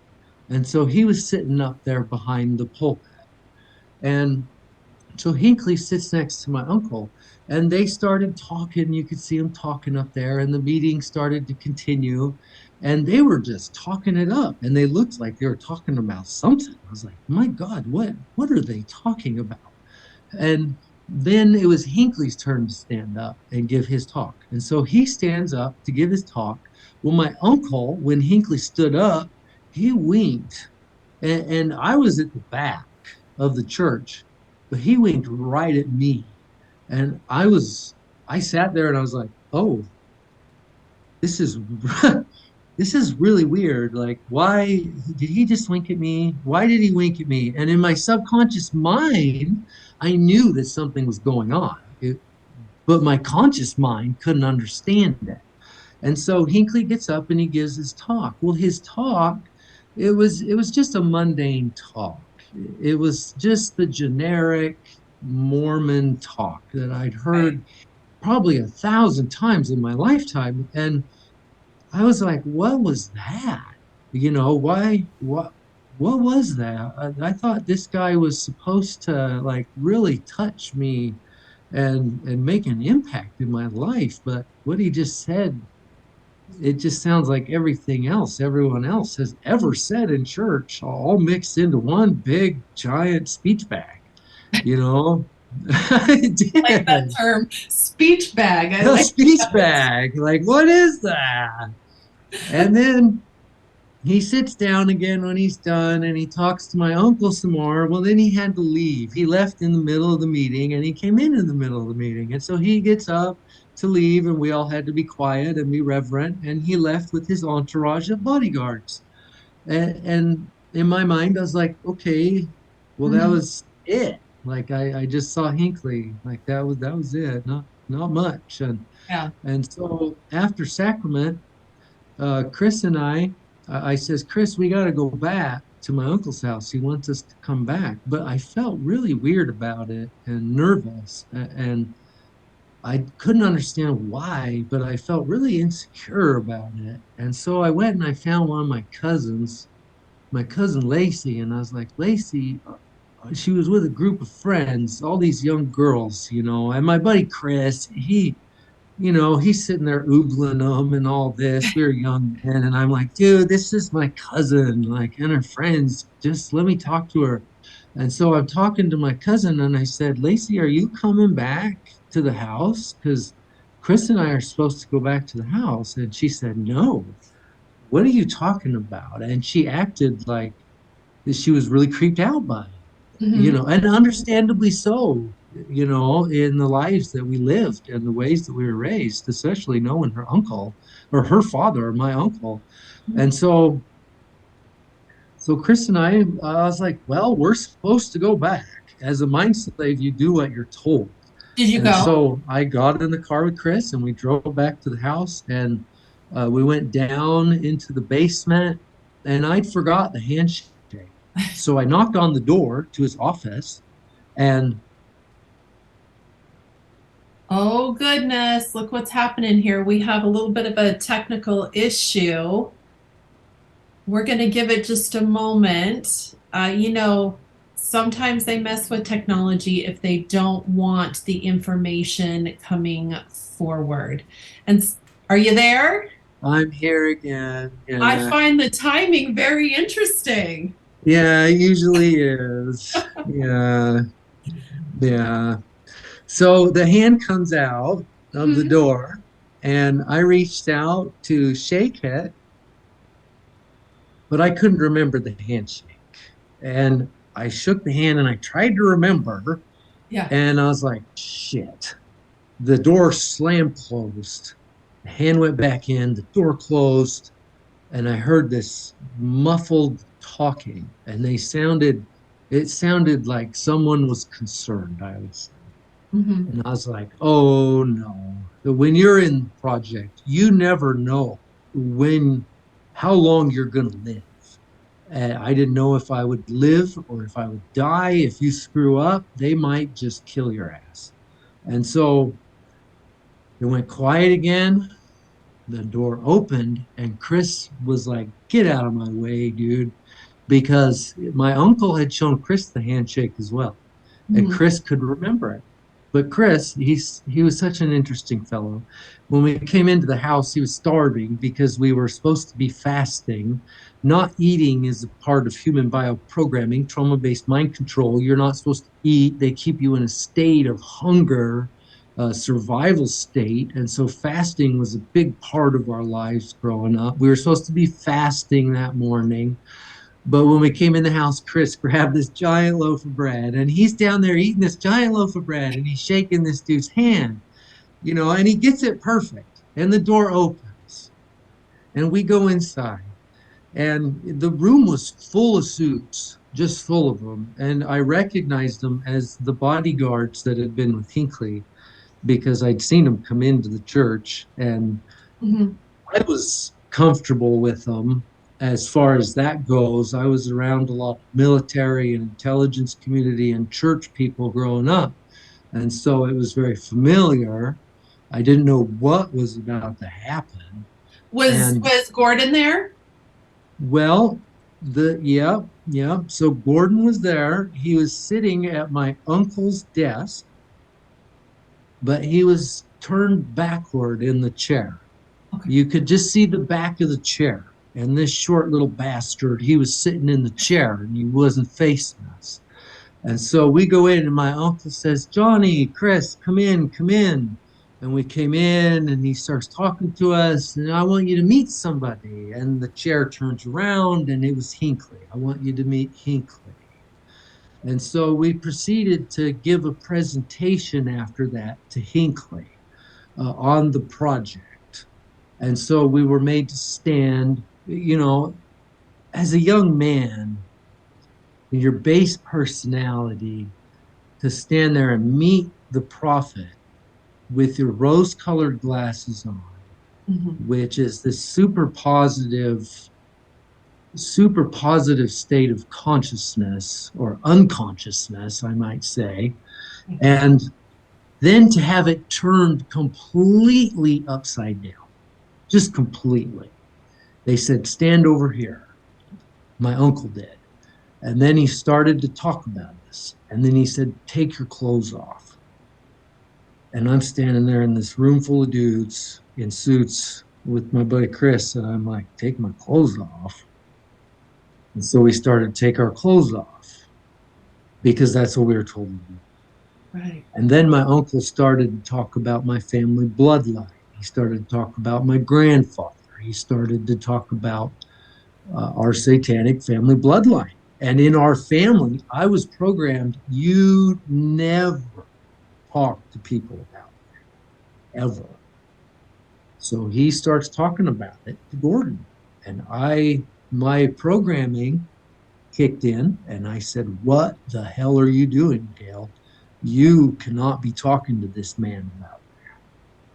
and so he was sitting up there behind the pulpit. And so Hinckley sits next to my uncle and they started talking. You could see them talking up there, and the meeting started to continue. And they were just talking it up, and they looked like they were talking about something. I was like, "My God, what are they talking about?" And then it was Hinckley's turn to stand up and give his talk. And so he stands up to give his talk. Well, my uncle, when Hinckley stood up, he winked. And I was at the back of the church, but he winked right at me. And I sat there and I was like, "Oh, this is this is really weird. Like, why did he just wink at me? Why did he wink at me?" And in my subconscious mind, I knew that something was going on, but my conscious mind couldn't understand it. And so Hinckley gets up and he gives his talk. Well, his talk, it was just a mundane talk. It was just the generic Mormon talk that I'd Right. heard probably 1,000 times in my lifetime. And I was like, "What was that? Why, what was that?" I thought this guy was supposed to like really touch me and make an impact in my life. But what he just said, it just sounds like everything else everyone else has ever said in church, all mixed into one big giant speech bag. you know. I Like that did. term, speech bag. I A like speech that. bag. Like, what is that? And then he sits down again when he's done and he talks to my uncle some more. Well, then he had to leave. He left in the middle of the meeting and he came in the middle of the meeting. And so he gets up to leave and we all had to be quiet and be reverent. And he left with his entourage of bodyguards. And in my mind, I was like, okay, well, that Mhm. was it. Like I just saw Hinckley. Like that was it. Not much. Yeah. And so after sacrament, Chris and I says, Chris, we got to go back to my uncle's house. He wants us to come back. But I felt really weird about it and nervous. And I couldn't understand why, but I felt really insecure about it. And so I went and I found one of my cousins, my cousin Lacey. And I was like, Lacey, she was with a group of friends, all these young girls, and my buddy Chris, he's sitting there oogling them and all this. We were young men, and I'm like, dude, this is my cousin, like, and her friends. Just let me talk to her. And so I'm talking to my cousin, and I said, Lacey, are you coming back to the house? Because Chris and I are supposed to go back to the house. And she said, no. What are you talking about? And she acted like she was really creeped out by it, Hmm. and understandably so, in the lives that we lived and the ways that we were raised, especially knowing her uncle or her father, my uncle. And so Chris and I was like, well, we're supposed to go back. As a mind slave, you do what you're told. Did you And go? so I got in the car with Chris and we drove back to the house and we went down into the basement and I'd forgot the handshake. So I knocked on the door to his office and Oh, goodness. Look what's happening here. We have a little bit of a technical issue. We're going to give it just a moment. Sometimes they mess with technology if they don't want the information coming forward. And are you there? I'm here again. I Yeah. find the timing very interesting. Yeah, it usually is. Yeah. Yeah. So the hand comes out of the Mhm. door and I reached out to shake it, but I couldn't remember the handshake. And I shook the hand and I tried to remember. Yeah. And I was like, shit. The door slammed closed. The hand went back in, the door closed, and I heard this muffled talking. And it sounded like someone was concerned, I would say. Mhm. And I was like, oh no. When you're in the project, you never know how long you're going to live. I didn't know if I would live or if I would die. If you screw up, they might just kill your ass. And so it went quiet again. The door opened, and Chris was like, get out of my way, dude. Because my uncle had shown Chris the handshake as well. And Mhm. Chris could remember it. But Chris, he was such an interesting fellow. When we came into the house, he was starving because we were supposed to be fasting. Not eating is a part of human bioprogramming, trauma-based mind control. You're not supposed to eat. They keep you in a state of hunger, survival state. And so fasting was a big part of our lives growing up. We were supposed to be fasting that morning. But when we came in the house, Chris grabbed this giant loaf of bread and he's down there eating this giant loaf of bread and he's shaking this dude's hand, and he gets it perfect. And the door opens and we go inside. And the room was full of suits, just full of them. And I recognized them as the bodyguards that had been with Hinckley because I'd seen them come into the church. And Mhm. I was comfortable with them as far as that goes. I was around a lot of military and intelligence community and church people growing up. And so it was very familiar. I didn't know what was about to happen. Was And was Gordon there? well, yeah. So Gordon was there. He was sitting at my uncle's desk, but he was turned backward in the chair. Okay. You could just see the back of the chair. And this short little bastard, he was sitting in the chair and he wasn't facing us. And so we go in, and my uncle says, Johnny, Chris, come in, come in. And we came in, and he starts talking to us, and I want you to meet somebody. And the chair turns around, and it was Hinckley. I want you to meet Hinckley. And so we proceeded to give a presentation after that to Hinckley on the project. And so we were made to stand, as a young man, your base personality, to stand there and meet the prophet with your rose colored glasses on, Mhm. which is this super positive state of consciousness or unconsciousness, I might say. And then to have it turned completely upside down, just completely. They said, stand over here. My uncle did. And then he started to talk about this. And then he said, take your clothes off. And I'm standing there in this room full of dudes in suits with my buddy Chris. And I'm like, take my clothes off. And so we started to take our clothes off because that's what we were told to do. Right. And then my uncle started to talk about my family bloodline. He started to talk about my grandfather. He started to talk about our satanic family bloodline. And in our family, I was programmed, you never talk to people about it, ever. So he starts talking about it to Gordon. And my programming kicked in, and I said, what the hell are you doing, Gail? You cannot be talking to this man about that.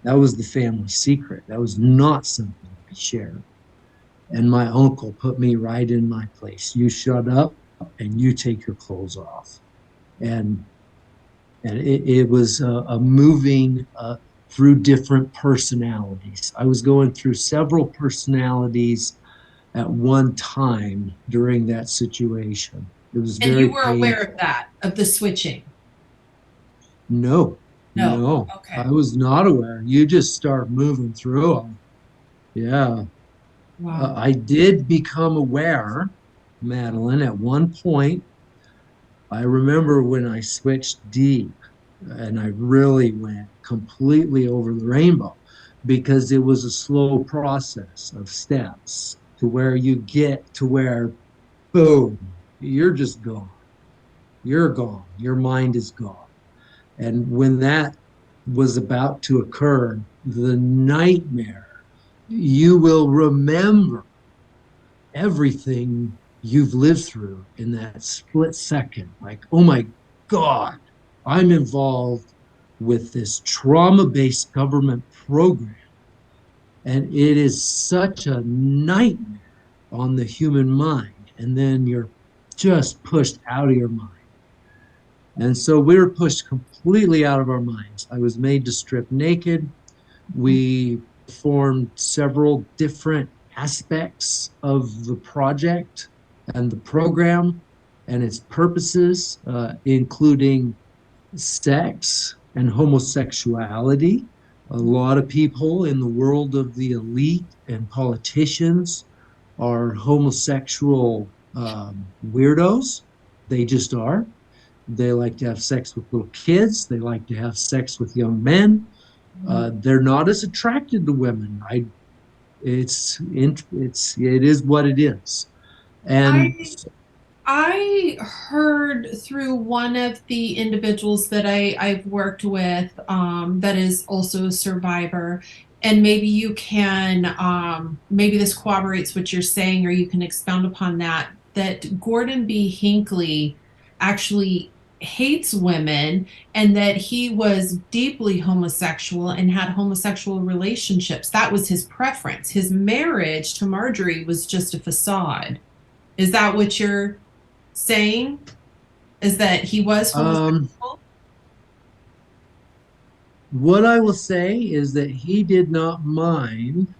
That was the family secret. That was not something to be shared. And my uncle put me right in my place. You shut up and you take your clothes off. And it was a moving through different personalities. I was going through several personalities at one time during that situation. It was And you very were aware of painful. that, of the switching? No, No. no, Okay. I was not aware. You just start moving through them. Yeah. Wow. I did become aware, Madeline, at one point. I remember when I switched deep and I really went completely over the rainbow because it was a slow process of steps to where you get to where, boom, you're just gone. You're gone. Your mind is gone. And when that was about to occur, the nightmare, you will remember everything you've lived through in that split second. Like, oh my God, I'm involved with this trauma based government program. And it is such a nightmare on the human mind. And then you're just pushed out of your mind. And so we were pushed completely out of our minds. I was made to strip naked. We performed several different aspects of the project and the program and its purposes, including sex and homosexuality. A lot of people in the world of the elite and politicians are homosexual weirdos. They just are. They like to have sex with little kids. They like to have sex with young men. They're not as attracted to women. It is what it is. And I I heard through one of the individuals that I've worked with, that is also a survivor, and maybe you can, maybe this corroborates what you're saying, or you can expound upon that, that Gordon B. Hinckley actually hates women, and that he was deeply homosexual and had homosexual relationships. That was his preference. His marriage to Marjorie was just a facade. Is that what you're saying, is that he was um, homosexual? what I will say is that he did not mind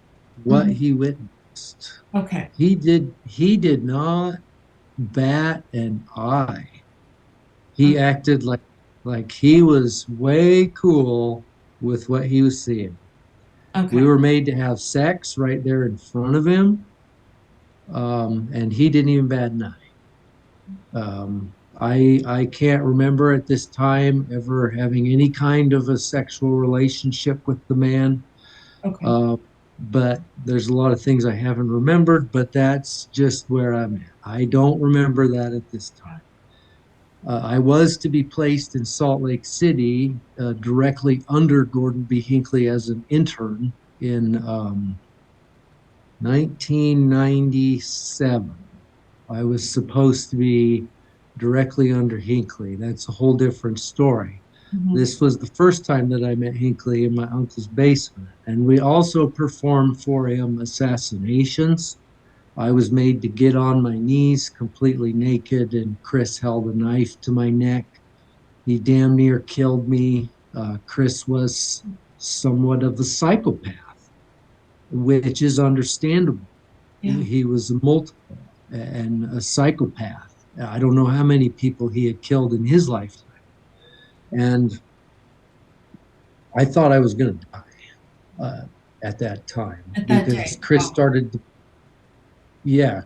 what Mhm. he witnessed. Okay. He did not bat an eye. He Okay. acted like he was way cool with what he was seeing. We Okay. were made to have sex right there in front of him, and he didn't even bat an eye. I can't remember at this time ever having any kind of a sexual relationship with the man. Okay. Uh, but there's a lot of things I haven't remembered, but that's just where I'm at. I don't remember that at this time. I was to be placed in Salt Lake City, directly under Gordon B. Hinckley as an intern in 1997. I was supposed to be directly under Hinckley. That's a whole different story. Mhm. This was the first time that I met Hinckley in my uncle's basement. And we also performed for him assassinations. I was made to get on my knees completely naked, and Chris held a knife to my neck. He damn near killed me. Chris was somewhat of a psychopath, which is understandable. Yeah. He was a multiple and a psychopath. I don't know how many people he had killed in his lifetime. And I thought I was going to die at that time At that because day. Wow.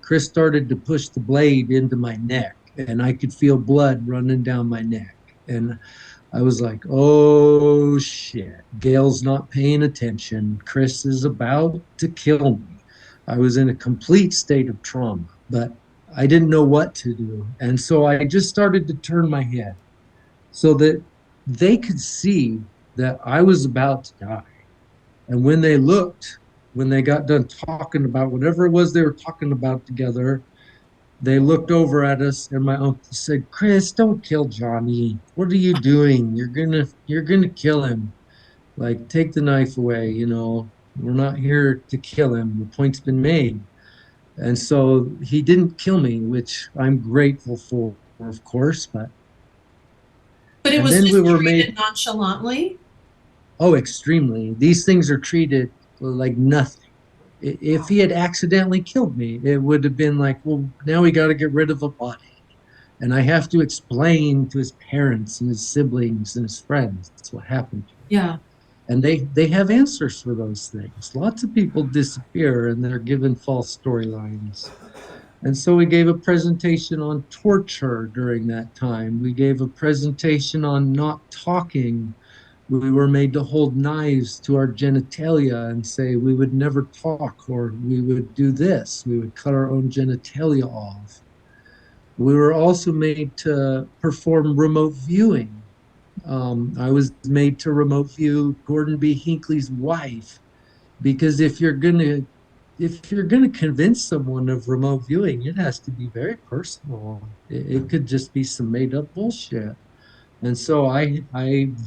Chris started to push the blade into my neck, and I could feel blood running down my neck. And I was like, oh shit, Gail's not paying attention. Chris is about to kill me. I was in a complete state of trauma, but I didn't know what to do. And so I just started to turn my head so that they could see that I was about to die. And when they looked, when they got done talking about whatever it was they were talking about together, they looked over at us, and my uncle said, "Chris, don't kill Johnny. What are you doing? You're gonna kill him. Like, take the knife away, you know. We're not here to kill him. The point's been made." And so he didn't kill me, which I'm grateful for, of course. But it And was then we just were treated made, nonchalantly. oh, extremely. These things are treated like nothing. If he had accidentally killed me, it would have been like, well, now we got to get rid of a body. And I have to explain to his parents and his siblings and his friends that's what happened to him. Yeah. And they have answers for those things. Lots of people disappear and they're given false storylines. And so we gave a presentation on torture during that time. We gave a presentation on not talking. We were made to hold knives to our genitalia and say we would never talk, or we would do this. We would cut our own genitalia off. We were also made to perform remote viewing. I was made to remote view Gordon B. Hinckley's wife because if you're gonna convince someone of remote viewing, it has to be very personal. It could just be some made up bullshit. And so I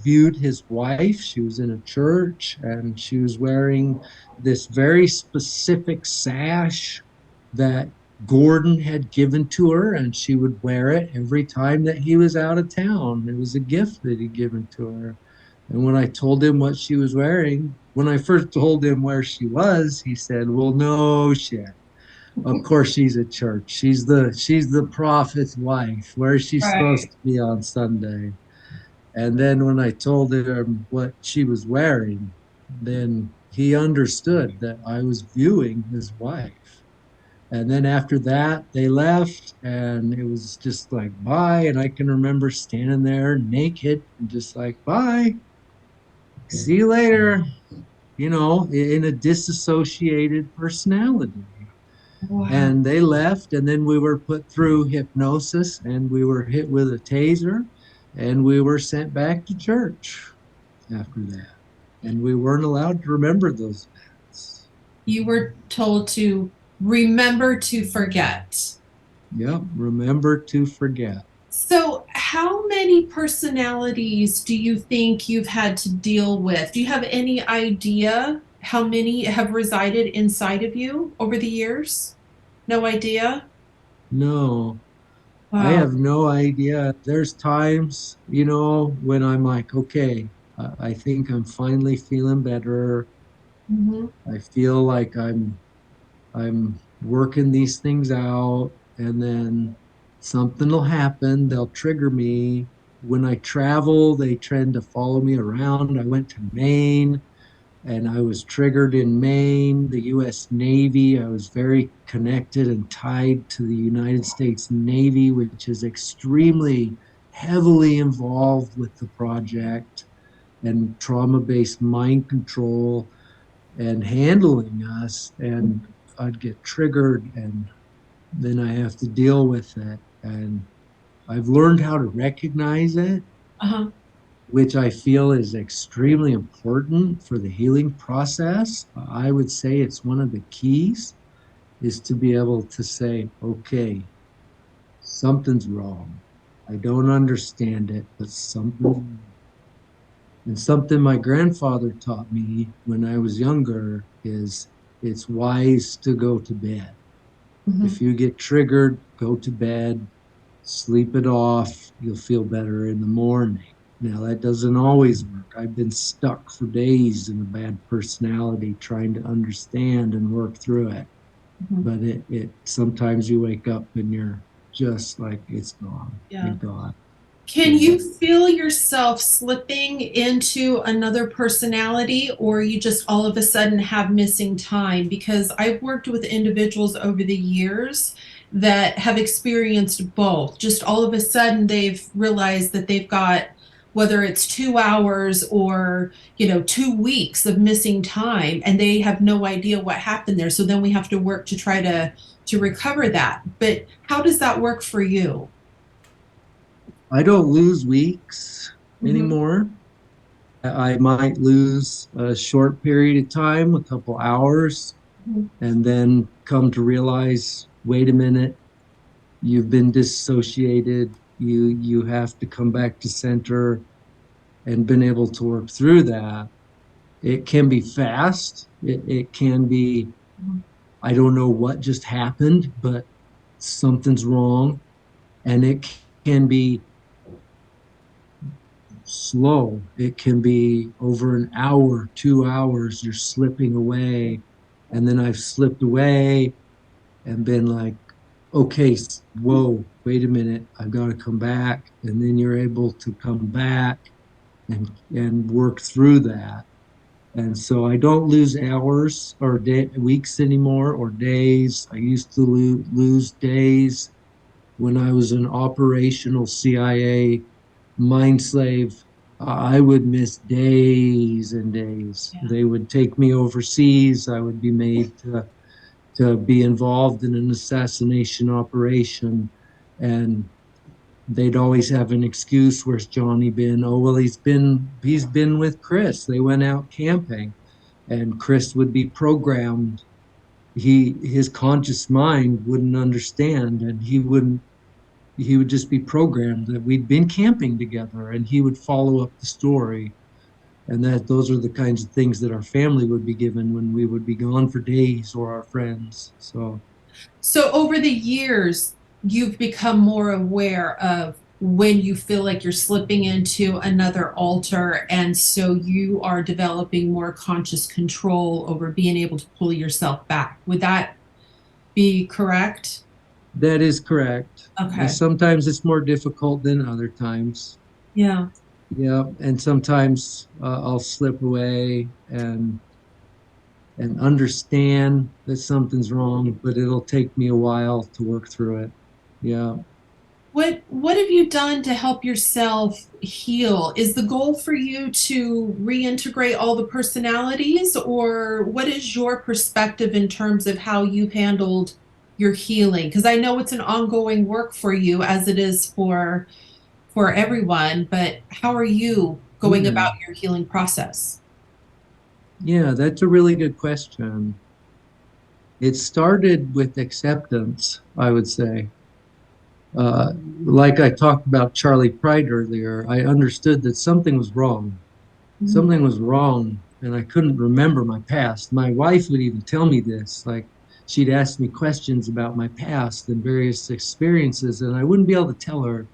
viewed his wife. She was in a church and she was wearing this very specific sash that Gordon had given to her, and she would wear it every time that he was out of town. It was a gift that he'd given to her. And when I told him what she was wearing, when I first told him where she was, he said, "Well, no shit. Of course she's at church. She's the prophet's wife. Where is she supposed Right. to be on Sunday?" And then when I told him what she was wearing, then he understood that I was viewing his wife. And then after that, they left, and it was just like, bye. And I can remember standing there naked and just like, bye, see you later, in a disassociated personality. Wow. And they left, and then we were put through hypnosis, and we were hit with a taser, and we were sent back to church after that. And we weren't allowed to remember those events. You were told to remember to forget. Yep, remember to forget. So, how many personalities do you think you've had to deal with? Do you have any idea how many have resided inside of you over the years? No idea? No, I Wow. have no idea. There's times, when I'm like, okay, I think I'm finally feeling better. Hmm. I feel like I'm working these things out, and then something will happen. They'll trigger me. When I travel, they tend to follow me around. I went to Maine. and I was triggered in Maine, the US Navy. I was very connected and tied to the United States Navy, which is extremely heavily involved with the project and trauma-based mind control and handling us. And I'd get triggered, and then I have to deal with it. And I've learned how to recognize it, Uh-huh. which I feel is extremely important for the healing process. I would say it's one of the keys is to be able to say, okay, something's wrong. I don't understand it, but something. And something my grandfather taught me when I was younger is it's wise to go to bed. Mhm. If you get triggered, go to bed, sleep it off, you'll feel better in the morning. Now, that doesn't always work. I've been stuck for days in a bad personality trying to understand and work through it. Mhm. But it sometimes you wake up and you're just like, it's gone. Yeah. Thank God. Can Yeah. you feel yourself slipping into another personality, or you just all of a sudden have missing time? Because I've worked with individuals over the years that have experienced both. Just all of a sudden they've realized that they've got, whether it's 2 hours or 2 weeks of missing time, and they have no idea what happened there. So then we have to work to try to recover that. But how does that work for you? I don't lose weeks Mhm. anymore. I might lose a short period of time, a couple hours, Mhm. and then come to realize, wait a minute, you've been dissociated. You have to come back to center and been able to work through that. It can be fast. It can be, I don't know what just happened, but something's wrong. And it can be slow. It can be over an hour, 2 hours, you're slipping away. And then I've slipped away and been like, okay, whoa, wait a minute, I've got to come back. And then you're able to come back and work through that. And so I don't lose hours or weeks anymore or days. I used to lose days when I was an operational CIA mind slave. I would miss days and days. Yeah. They would take me overseas. I would be made to be involved in an assassination operation. And they'd always have an excuse. Where's Johnny been? Oh, well, he's been with Chris. They went out camping, and Chris would be programmed. His conscious mind wouldn't understand, and he would just be programmed that we'd been camping together, and he would follow up the story. And that those are the kinds of things that our family would be given when we would be gone for days, or our friends. So So over the years, you've become more aware of when you feel like you're slipping into another altar, and so you are developing more conscious control over being able to pull yourself back. Would that be correct? that is correct. Okay. Sometimes it's more difficult than other times. Yeah. Yeah, and sometimes I'll slip away and understand that something's wrong, but it'll take me a while to work through it. Yeah. What have you done to help yourself heal? Is the goal for you to reintegrate all the personalities, or what is your perspective in terms of how you've handled your healing? Because I know it's an ongoing work for you as it is for everyone, but how are you going Yeah. about your healing process? Yeah, that's a really good question. It started with acceptance, I would say. Uh, like I talked about Charlie Pride earlier, I understood that something was wrong. Mhm. Something was wrong, and I couldn't remember my past. My wife would even tell me this. Like, she'd ask me questions about my past and various experiences, and I wouldn't be able to tell her.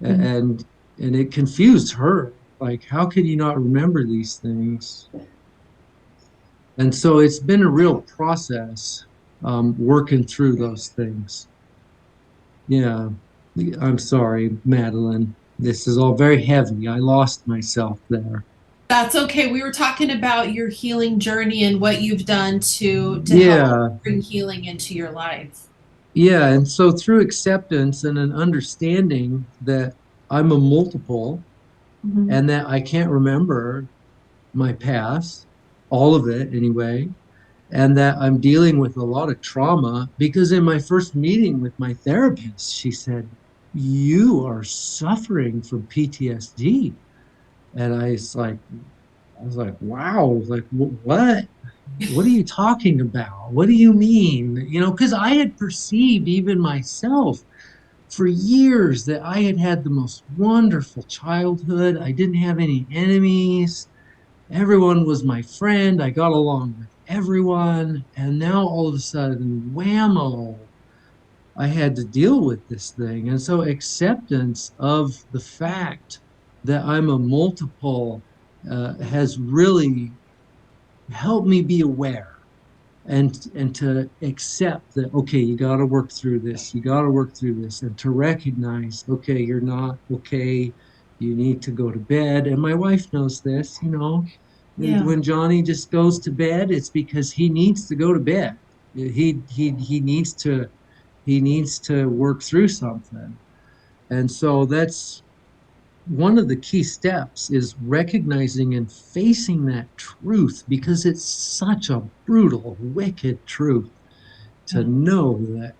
Mhm. And it confused her. Like, how can you not remember these things? And so it's been a real process, working through those things. Yeah, I'm sorry, Madeline. This is all very heavy. I lost myself there. That's okay. We were talking about your healing journey and what you've done to help Yeah, bring healing into your life. yeah. And so through acceptance and an understanding that I'm a multiple Mhm. and that I can't remember my past, all of it anyway, and that I'm dealing with a lot of trauma because in my first meeting with my therapist, she said, "You are suffering from PTSD." And I was like, wow, like, what? What are you talking about? What do you mean? You know, because I had perceived even myself for years that I had had the most wonderful childhood. I didn't have any enemies. Everyone was my friend. I got along with everyone. And now all of a sudden, whammo, I had to deal with this thing. And so acceptance of the fact that I'm a multiple has really helped me be aware and to accept that, okay, you got to work through this, you got to work through this, and to recognize, okay, you're not okay, you need to go to bed. And my wife knows this, you know, Yeah. when Johnny just goes to bed, it's because he needs to go to bed. He needs to work through something. And so that's one of the key steps is recognizing and facing that truth because it's such a brutal, wicked truth to Yeah. know that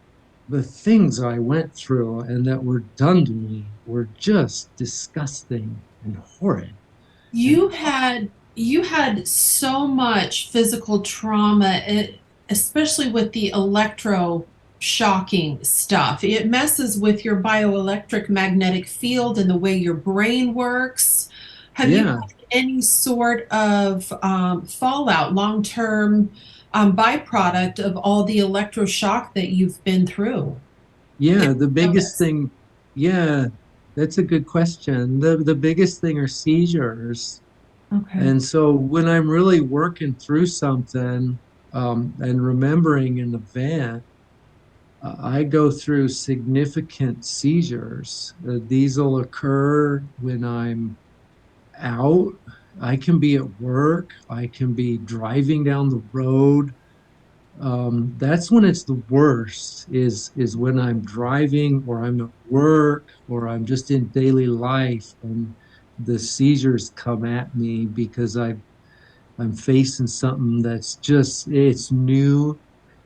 the things I went through and that were done to me were just disgusting and horrid and You had so much physical trauma, especially with the electro shocking stuff. It messes with your bioelectric magnetic field and the way your brain works. Have you yeah, had any sort of fallout, long-term byproduct of all the electroshock that you've been through that yeah, the you biggest notice? thing, yeah, that's a good question. The biggest thing are seizures. Okay. And so when I'm really working through something and remembering an event, I go through significant seizures. These will occur when I'm out. I can be at work. I can be driving down the road. That's when it's the worst. Is when I'm driving or I'm at work or I'm just in daily life and the seizures come at me because I'm facing something that's just it's new.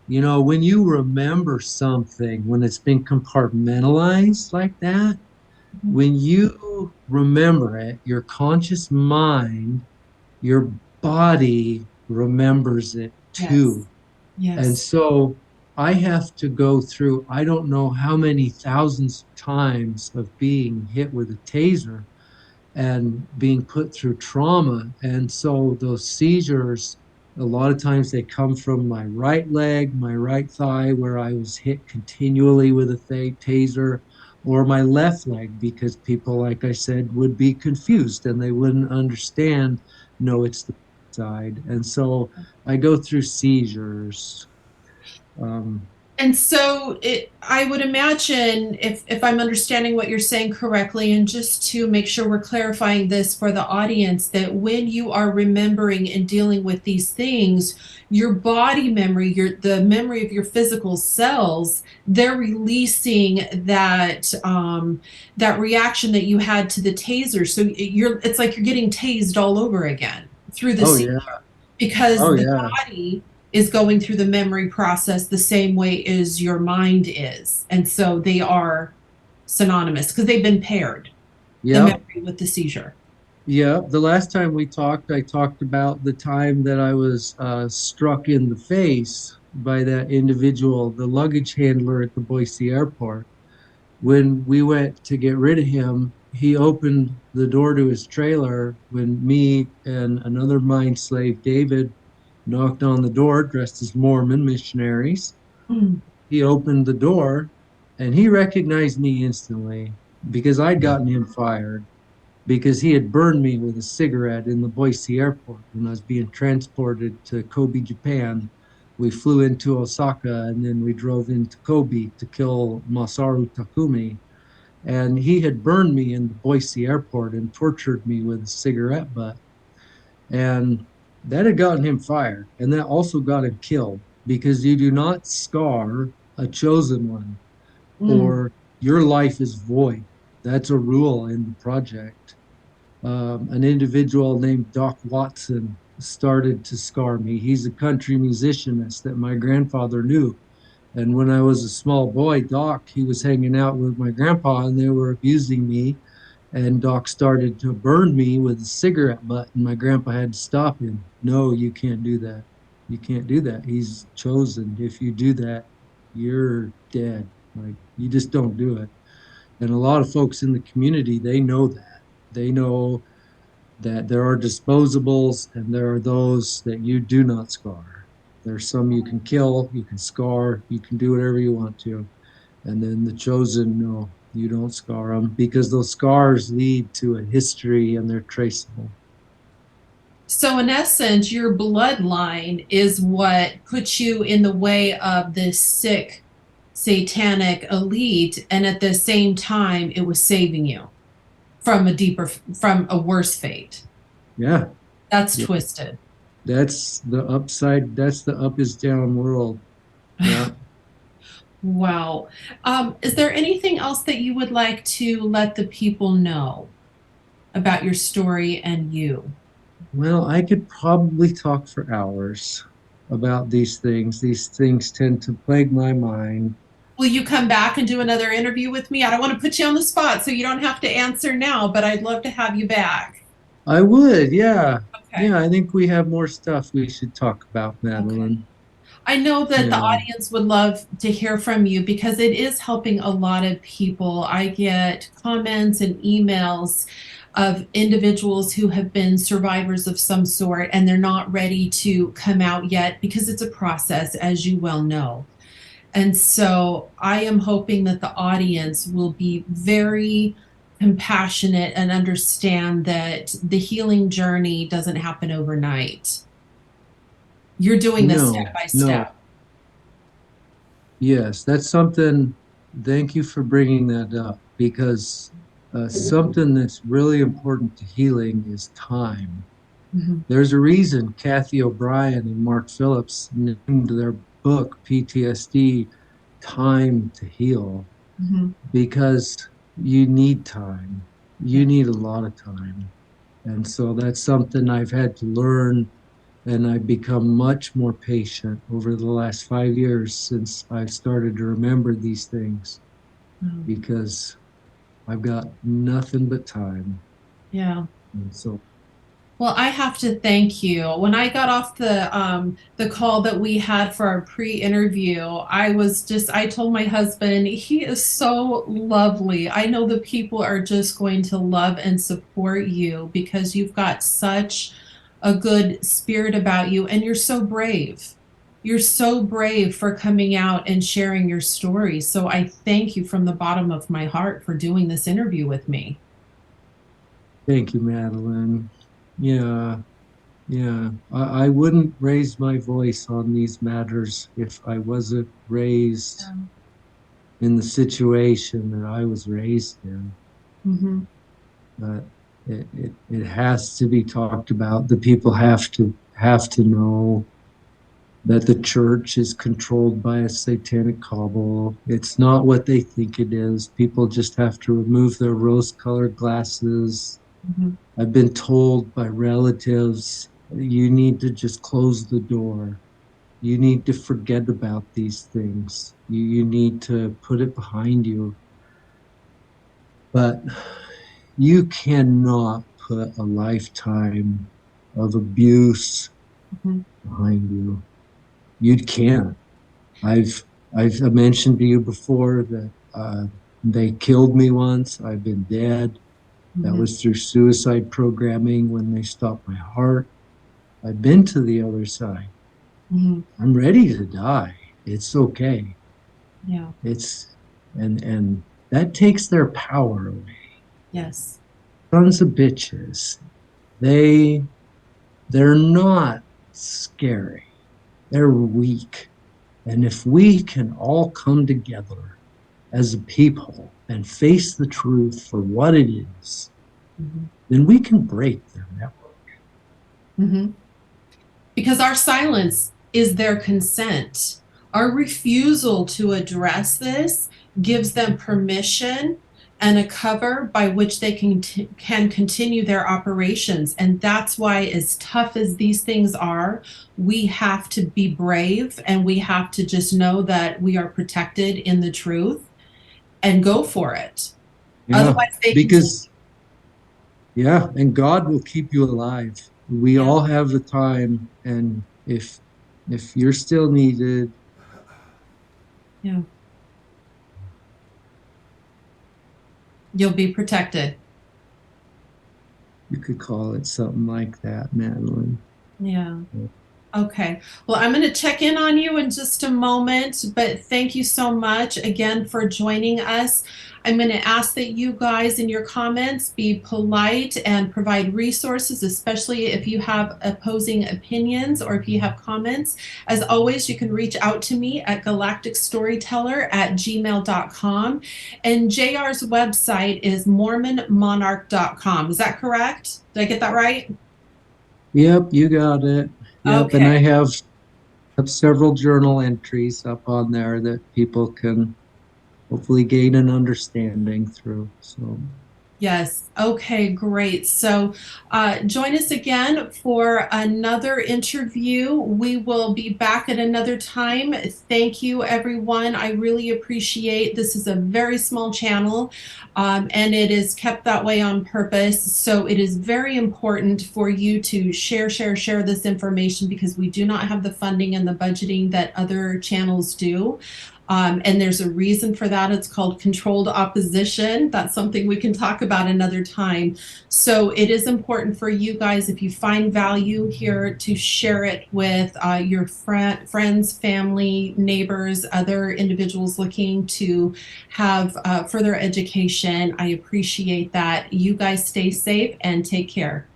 You know, when you remember something, when it's been compartmentalized like that, when you remember it, your conscious mind, your body remembers it Yes. too. And Yes. so I have to go through, I don't know how many thousands of times of being hit with a taser and being put through trauma. And so those seizures, a lot of times they come from my right leg, my right thigh, where I was hit continually with a taser, or my left leg, because people, like I said, would be confused and they wouldn't understand, no, it's the side. And so I go through seizures. Um, And so I would imagine if I'm understanding what you're saying correctly, and just to make sure we're clarifying this for the audience, that when you are remembering and dealing with these things, your body memory, the memory of your physical cells, they're releasing that reaction that you had to the taser. So it's like you're getting tased all over again through the oh, yeah. because Oh, the yeah. body is going through the memory process the same way as your mind is. And so they are synonymous because they've been paired, the Yep. memory with the seizure. Yeah, the last time we talked, I talked about the time that I was struck in the face by that individual, the luggage handler at the Boise airport. When we went to get rid of him, he opened the door to his trailer when me and another mind slave, David, knocked on the door dressed as Mormon missionaries. Mm. He opened the door and he recognized me instantly because I'd gotten him fired because he had burned me with a cigarette in the Boise airport when I was being transported to Kobe, Japan. We flew into Osaka and then we drove into Kobe to kill Masaru Takumi. And he had burned me in the Boise airport and tortured me with a cigarette butt. And that had gotten him fired. And that also got him killed because you do not scar a chosen one Mm. or your life is void. That's a rule in the project. An individual named Doc Watson started to scar me. He's a country musicianist that my grandfather knew. And when I was a small boy, Doc, he was hanging out with my grandpa and they were abusing me. And Doc started to burn me with a cigarette butt, and my grandpa had to stop him. No, you can't do that. You can't do that. He's chosen. If you do that, you're dead. Like, you just don't do it. And a lot of folks in the community, they know that. They know that there are disposables and there are those that you do not scar. There's some you can kill, you can scar, you can do whatever you want to. And then the chosen, no, you don't scar them because those scars lead to a history and they're traceable. So, in essence, your bloodline is what puts you in the way of this sick satanic elite, and at the same time, it was saving you from from a worse fate. Yeah, That's yeah. twisted. That's the upside, that's the up is down world. Yeah. Wow. Is there anything else that you would like to let the people know about your story and you? Well, I could probably talk for hours about these things. These things tend to plague my mind. Will you come back and do another interview with me? I don't want to put you on the spot, so you don't have to answer now, but I'd love to have you back. I would, yeah. Okay. Yeah, I think we have more stuff we should talk about, Okay. Madeline. I know that the Yeah. audience would love to hear from you because it is helping a lot of people. I get comments and emails of individuals who have been survivors of some sort and they're not ready to come out yet because it's a process, as you well know. And so I am hoping that the audience will be very compassionate and understand that the healing journey doesn't happen overnight. You're doing this step No, by no. step. Yes, that's something. Thank you for bringing that up because something that's really important to healing is time. Mhm. There's a reason Kathy O'Brien and Mark Phillips named their book PTSD Time to Heal Mhm. because you need time. You Yeah. need a lot of time. And so that's something I've had to learn, and I've become much more patient over the last 5 years since I've started to remember these things Mm. because I've got nothing but time. Yeah. And so, Well, I have to thank you. When I got off the call that we had for our pre-interview, I told my husband, he is so lovely. I know the people are just going to love and support you because you've got such a good spirit about you and you're so brave. You're so brave for coming out and sharing your story. So I thank you from the bottom of my heart for doing this interview with me. thank you, Madeline. Yeah, yeah. I wouldn't raise my voice on these matters if I wasn't raised in the situation that I was raised in. Mhm. But it has to be talked about. The people have to know that the church is controlled by a satanic cabal. It's not what they think it is. People just have to remove their rose colored glasses. Mhm. I've been told by relatives, you need to just close the door. You need to forget about these things. You need to put it behind you. But you cannot put a lifetime of abuse Mhm. behind you. You can't. I've I've mentioned to you before that they killed me once. I've been dead. That Mhm. was through suicide programming when they stopped my heart. I've been to the other side. Mhm. I'm ready to die. It's okay. Yeah. It's and that takes their power away. Yes. Sons of bitches. They they're not scary. They're weak. And if we can all come together as a people and face the truth for what it is, Mhm. then we can break their network. Mhm. Because our silence is their consent. Our refusal to address this gives them permission and a cover by which they can continue their operations. And that's why, as tough as these things are, we have to be brave and we have to just know that we are protected in the truth and go for it. Yeah, Otherwise, they continue. because yeah, and God will keep you alive. We Yeah, all have the time, and if you're still needed, yeah, you'll be protected. you could call it something like that, Madeline. Yeah. Okay. Well, I'm going to check in on you in just a moment, but thank you so much again for joining us. I'm going to ask that you guys in your comments be polite and provide resources, especially if you have opposing opinions or if you have comments. As always, you can reach out to me at galacticstoryteller@gmail.com. And JR's website is mormonmonarch.com. Is that correct? Did I get that right? Yep, you got it. Yep, and Okay. I have several journal entries up on there that people can hopefully gain an understanding through. So, Yes. Okay, great. So join us again for another interview. We will be back at another time. Thank you, everyone. I really appreciate this is a very small channel and it is kept that way on purpose. So it is very important for you to share this information because we do not have the funding and the budgeting that other channels do. And there's a reason for that. It's called controlled opposition. That's something we can talk about another time. So it is important for you guys, if you find value here, to share it with your friends, family, neighbors, other individuals looking to have further education. I appreciate that. You guys stay safe and take care.